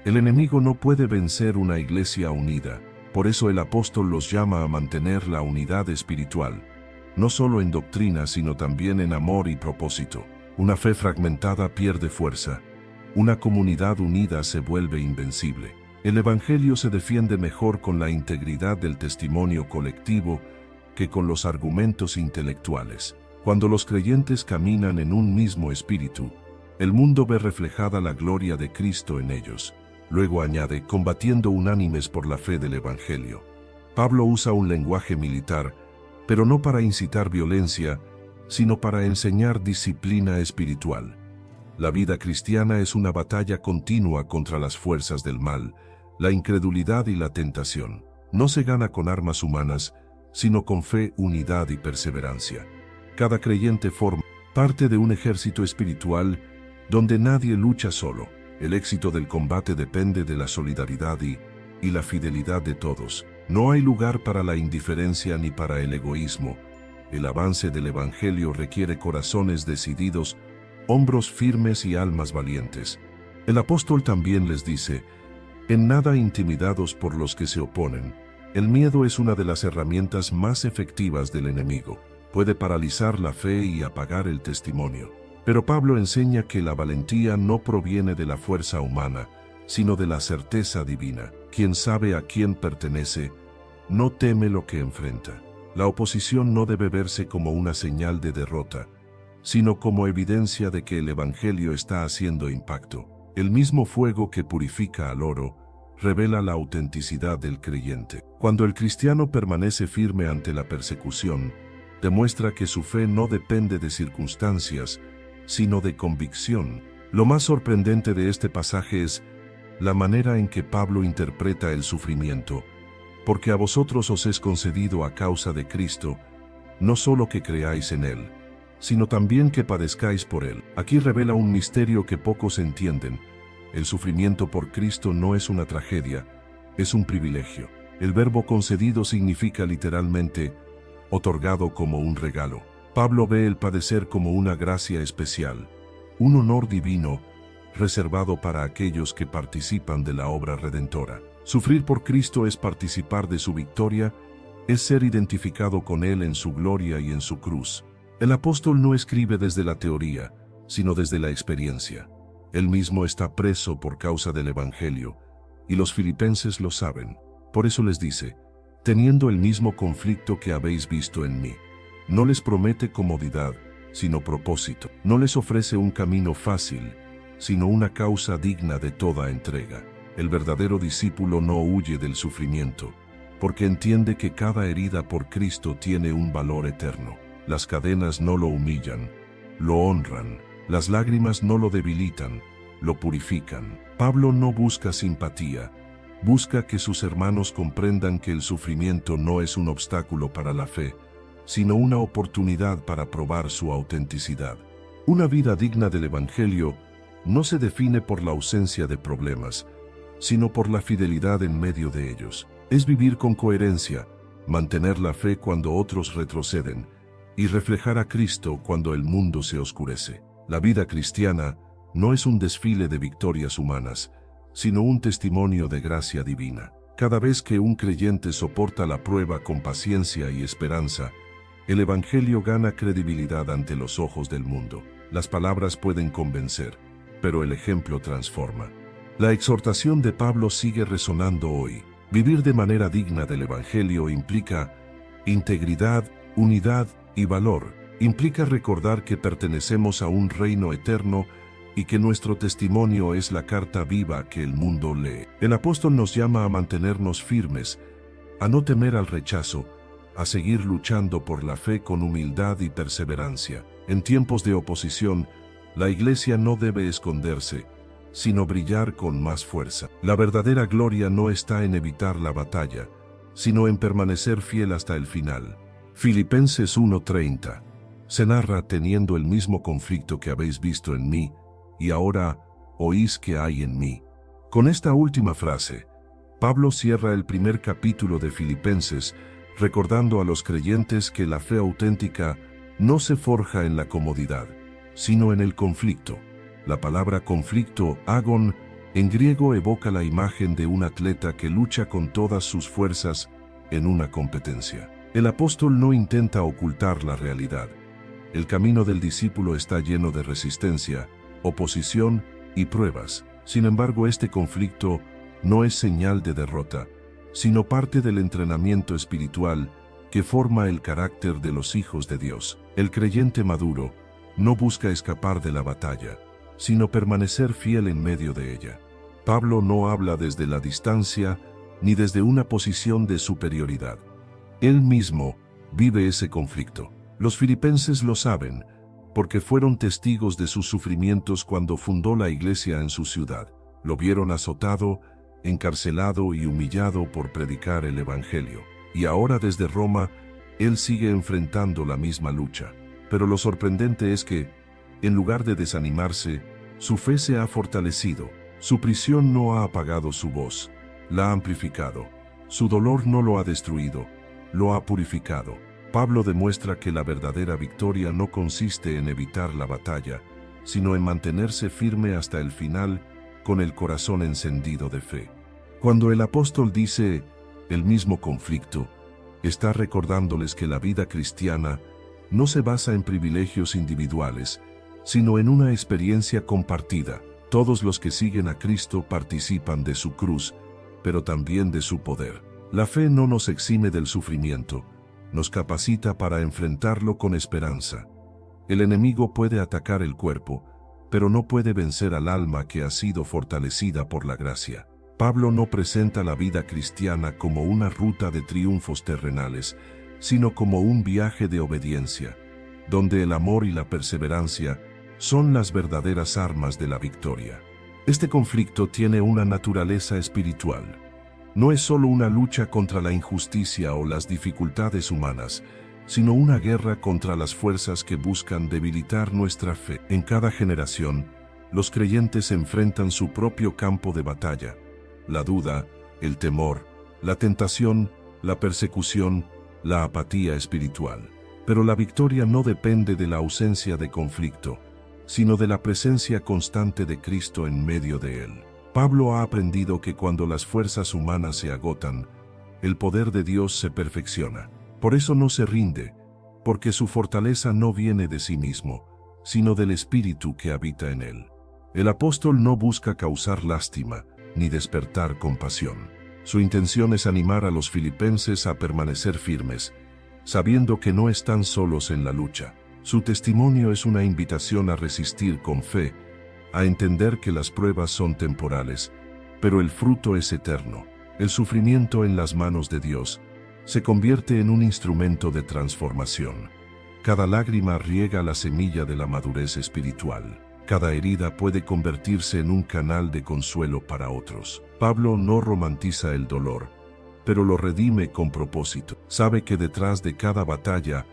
El enemigo no puede vencer una iglesia unida, por eso el apóstol los llama a mantener la unidad espiritual, no solo en doctrina sino también en amor y propósito. Una fe fragmentada pierde fuerza, una comunidad unida se vuelve invencible. El Evangelio se defiende mejor con la integridad del testimonio colectivo que con los argumentos intelectuales. Cuando los creyentes caminan en un mismo espíritu, el mundo ve reflejada la gloria de Cristo en ellos. Luego añade, combatiendo unánimes por la fe del Evangelio. Pablo usa un lenguaje militar, pero no para incitar violencia, sino para enseñar disciplina espiritual. La vida cristiana es una batalla continua contra las fuerzas del mal, la incredulidad y la tentación. no se gana con armas humanas, sino con fe, unidad y perseverancia. Cada creyente forma parte de un ejército espiritual donde nadie lucha solo. El éxito del combate depende de la solidaridad y la fidelidad de todos. No hay lugar para la indiferencia ni para el egoísmo. El avance del Evangelio requiere corazones decididos, hombros firmes y almas valientes. El apóstol también les dice: en nada intimidados por los que se oponen. El miedo es una de las herramientas más efectivas del enemigo. Puede paralizar la fe y apagar el testimonio. Pero Pablo enseña que la valentía no proviene de la fuerza humana, sino de la certeza divina. Quien sabe a quién pertenece, no teme lo que enfrenta. La oposición no debe verse como una señal de derrota, sino como evidencia de que el Evangelio está haciendo impacto. El mismo fuego que purifica al oro revela la autenticidad del creyente. Cuando el cristiano permanece firme ante la persecución, demuestra que su fe no depende de circunstancias, sino de convicción. Lo más sorprendente de este pasaje es la manera en que Pablo interpreta el sufrimiento. Porque a vosotros os es concedido a causa de Cristo, no solo que creáis en Él, sino también que padezcáis por Él. Aquí revela un misterio que pocos entienden. El sufrimiento por Cristo no es una tragedia, es un privilegio. El verbo concedido significa literalmente otorgado como un regalo. Pablo ve el padecer como una gracia especial, un honor divino reservado para aquellos que participan de la obra redentora. Sufrir por Cristo es participar de su victoria, es ser identificado con Él en su gloria y en su cruz. El apóstol no escribe desde la teoría, sino desde la experiencia. Él mismo está preso por causa del Evangelio, y los filipenses lo saben. Por eso les dice: teniendo el mismo conflicto que habéis visto en mí. No les promete comodidad, sino propósito. No les ofrece un camino fácil, sino una causa digna de toda entrega. El verdadero discípulo no huye del sufrimiento, porque entiende que cada herida por Cristo tiene un valor eterno. Las cadenas no lo humillan, lo honran. Las lágrimas no lo debilitan, lo purifican. Pablo no busca simpatía, busca que sus hermanos comprendan que el sufrimiento no es un obstáculo para la fe, sino una oportunidad para probar su autenticidad. Una vida digna del Evangelio no se define por la ausencia de problemas, sino por la fidelidad en medio de ellos. Es vivir con coherencia, mantener la fe cuando otros retroceden, y reflejar a Cristo cuando el mundo se oscurece. La vida cristiana no es un desfile de victorias humanas, sino un testimonio de gracia divina. Cada vez que un creyente soporta la prueba con paciencia y esperanza, el Evangelio gana credibilidad ante los ojos del mundo. Las palabras pueden convencer, pero el ejemplo transforma. La exhortación de Pablo sigue resonando hoy. Vivir de manera digna del Evangelio implica integridad, unidad y valor. Implica recordar que pertenecemos a un reino eterno y que nuestro testimonio es la carta viva que el mundo lee. El apóstol nos llama a mantenernos firmes, a no temer al rechazo, a seguir luchando por la fe con humildad y perseverancia. En tiempos de oposición, la Iglesia no debe esconderse, sino brillar con más fuerza. La verdadera gloria no está en evitar la batalla, sino en permanecer fiel hasta el final. Filipenses 1:30. Se narra: teniendo el mismo conflicto que habéis visto en mí, y ahora oís que hay en mí. Con esta última frase, Pablo cierra el primer capítulo de Filipenses, recordando a los creyentes que la fe auténtica no se forja en la comodidad, sino en el conflicto. La palabra conflicto, agon, en griego evoca la imagen de un atleta que lucha con todas sus fuerzas en una competencia. El apóstol no intenta ocultar la realidad. El camino del discípulo está lleno de resistencia, oposición y pruebas. Sin embargo, este conflicto no es señal de derrota, sino parte del entrenamiento espiritual que forma el carácter de los hijos de Dios. El creyente maduro no busca escapar de la batalla, sino permanecer fiel en medio de ella. Pablo no habla desde la distancia ni desde una posición de superioridad. Él mismo vive ese conflicto. Los filipenses lo saben, porque fueron testigos de sus sufrimientos cuando fundó la iglesia en su ciudad. Lo vieron azotado, encarcelado y humillado por predicar el Evangelio. Y ahora desde Roma, él sigue enfrentando la misma lucha. Pero lo sorprendente es que, en lugar de desanimarse, su fe se ha fortalecido. Su prisión no ha apagado su voz, la ha amplificado. Su dolor no lo ha destruido, lo ha purificado. Pablo demuestra que la verdadera victoria no consiste en evitar la batalla, sino en mantenerse firme hasta el final, con el corazón encendido de fe. Cuando el apóstol dice el mismo conflicto, está recordándoles que la vida cristiana no se basa en privilegios individuales, sino en una experiencia compartida. Todos los que siguen a Cristo participan de su cruz, pero también de su poder. La fe no nos exime del sufrimiento, nos capacita para enfrentarlo con esperanza. El enemigo puede atacar el cuerpo, pero no puede vencer al alma que ha sido fortalecida por la gracia. Pablo no presenta la vida cristiana como una ruta de triunfos terrenales, sino como un viaje de obediencia, donde el amor y la perseverancia son las verdaderas armas de la victoria. Este conflicto tiene una naturaleza espiritual. No es solo una lucha contra la injusticia o las dificultades humanas, sino una guerra contra las fuerzas que buscan debilitar nuestra fe. En cada generación, los creyentes enfrentan su propio campo de batalla: la duda, el temor, la tentación, la persecución, la apatía espiritual. Pero la victoria no depende de la ausencia de conflicto, sino de la presencia constante de Cristo en medio de él. Pablo ha aprendido que cuando las fuerzas humanas se agotan, el poder de Dios se perfecciona. Por eso no se rinde, porque su fortaleza no viene de sí mismo, sino del Espíritu que habita en él. El apóstol no busca causar lástima, ni despertar compasión. Su intención es animar a los filipenses a permanecer firmes, sabiendo que no están solos en la lucha. Su testimonio es una invitación a resistir con fe, a entender que las pruebas son temporales, pero el fruto es eterno. El sufrimiento en las manos de Dios se convierte en un instrumento de transformación. Cada lágrima riega la semilla de la madurez espiritual. Cada herida puede convertirse en un canal de consuelo para otros. Pablo no romantiza el dolor, pero lo redime con propósito. Sabe que detrás de cada batalla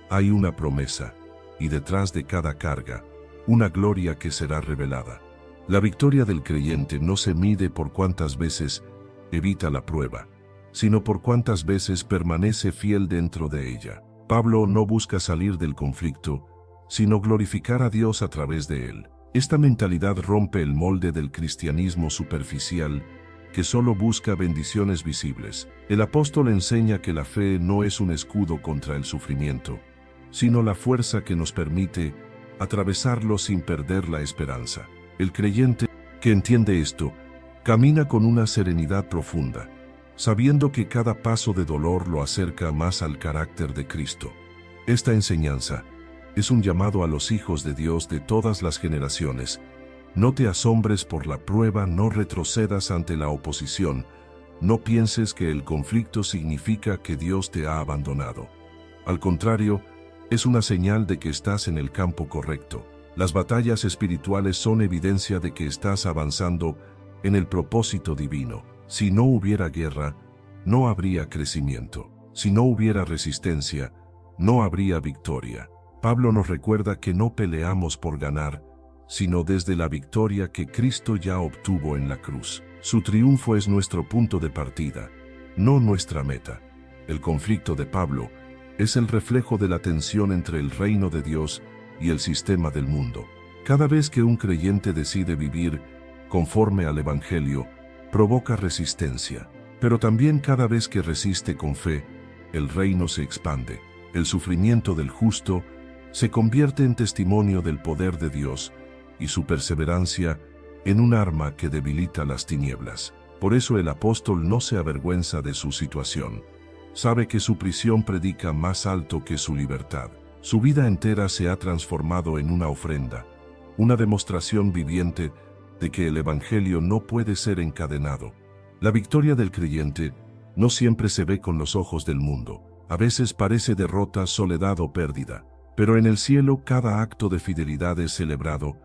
hay una promesa, y detrás de cada carga, una gloria que será revelada. La victoria del creyente no se mide por cuántas veces evita la prueba, sino por cuántas veces permanece fiel dentro de ella. Pablo no busca salir del conflicto, sino glorificar a Dios a través de él. Esta mentalidad rompe el molde del cristianismo superficial, que solo busca bendiciones visibles. El apóstol enseña que la fe no es un escudo contra el sufrimiento, sino la fuerza que nos permite atravesarlo sin perder la esperanza. El creyente que entiende esto, camina con una serenidad profunda, sabiendo que cada paso de dolor lo acerca más al carácter de Cristo. Esta enseñanza es un llamado a los hijos de Dios de todas las generaciones. No te asombres por la prueba, no retrocedas ante la oposición, no pienses que el conflicto significa que Dios te ha abandonado. Al contrario, es una señal de que estás en el campo correcto. Las batallas espirituales son evidencia de que estás avanzando en el propósito divino. Si no hubiera guerra, no habría crecimiento. Si no hubiera resistencia, no habría victoria. Pablo nos recuerda que no peleamos por ganar, sino desde la victoria que Cristo ya obtuvo en la cruz. Su triunfo es nuestro punto de partida, no nuestra meta. El conflicto de Pablo es el reflejo de la tensión entre el reino de Dios y el sistema del mundo. Cada vez que un creyente decide vivir conforme al Evangelio, provoca resistencia. Pero también cada vez que resiste con fe, el reino se expande. El sufrimiento del justo se convierte en testimonio del poder de Dios y su perseverancia en un arma que debilita las tinieblas. Por eso el apóstol no se avergüenza de su situación. Sabe que su prisión predica más alto que su libertad. Su vida entera se ha transformado en una ofrenda, una demostración viviente de que el Evangelio no puede ser encadenado. La victoria del creyente no siempre se ve con los ojos del mundo. A veces parece derrota, soledad o pérdida. Pero en el cielo cada acto de fidelidad es celebrado,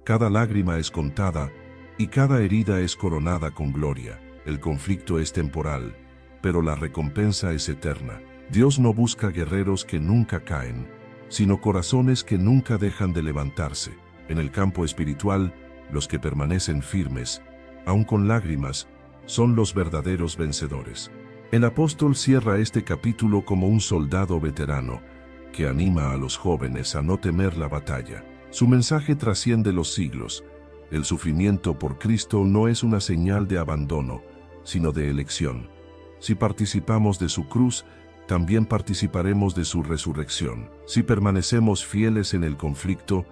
cada lágrima es contada y cada herida es coronada con gloria. El conflicto es temporal, pero la recompensa es eterna. Dios no busca guerreros que nunca caen, sino corazones que nunca dejan de levantarse. En el campo espiritual, los que permanecen firmes, aun con lágrimas, son los verdaderos vencedores. El apóstol cierra este capítulo como un soldado veterano que anima a los jóvenes a no temer la batalla. Su mensaje trasciende los siglos. El sufrimiento por Cristo no es una señal de abandono, sino de elección. Si participamos de su cruz, también participaremos de su resurrección. Si permanecemos fieles en el conflicto,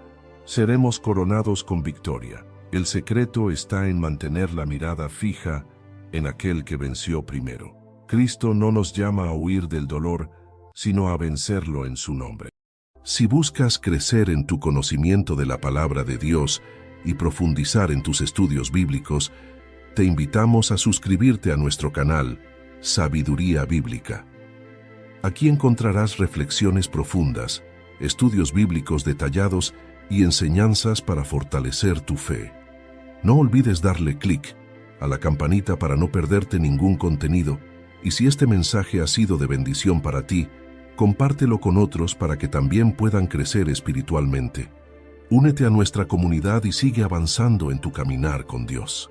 seremos coronados con victoria. El secreto está en mantener la mirada fija en aquel que venció primero. Cristo no nos llama a huir del dolor, sino a vencerlo en su nombre. Si buscas crecer en tu conocimiento de la palabra de Dios y profundizar en tus estudios bíblicos, te invitamos a suscribirte a nuestro canal Sabiduría Bíblica. Aquí encontrarás reflexiones profundas, estudios bíblicos detallados y enseñanzas para fortalecer tu fe. No olvides darle clic a la campanita para no perderte ningún contenido, y si este mensaje ha sido de bendición para ti, compártelo con otros para que también puedan crecer espiritualmente. Únete a nuestra comunidad y sigue avanzando en tu caminar con Dios.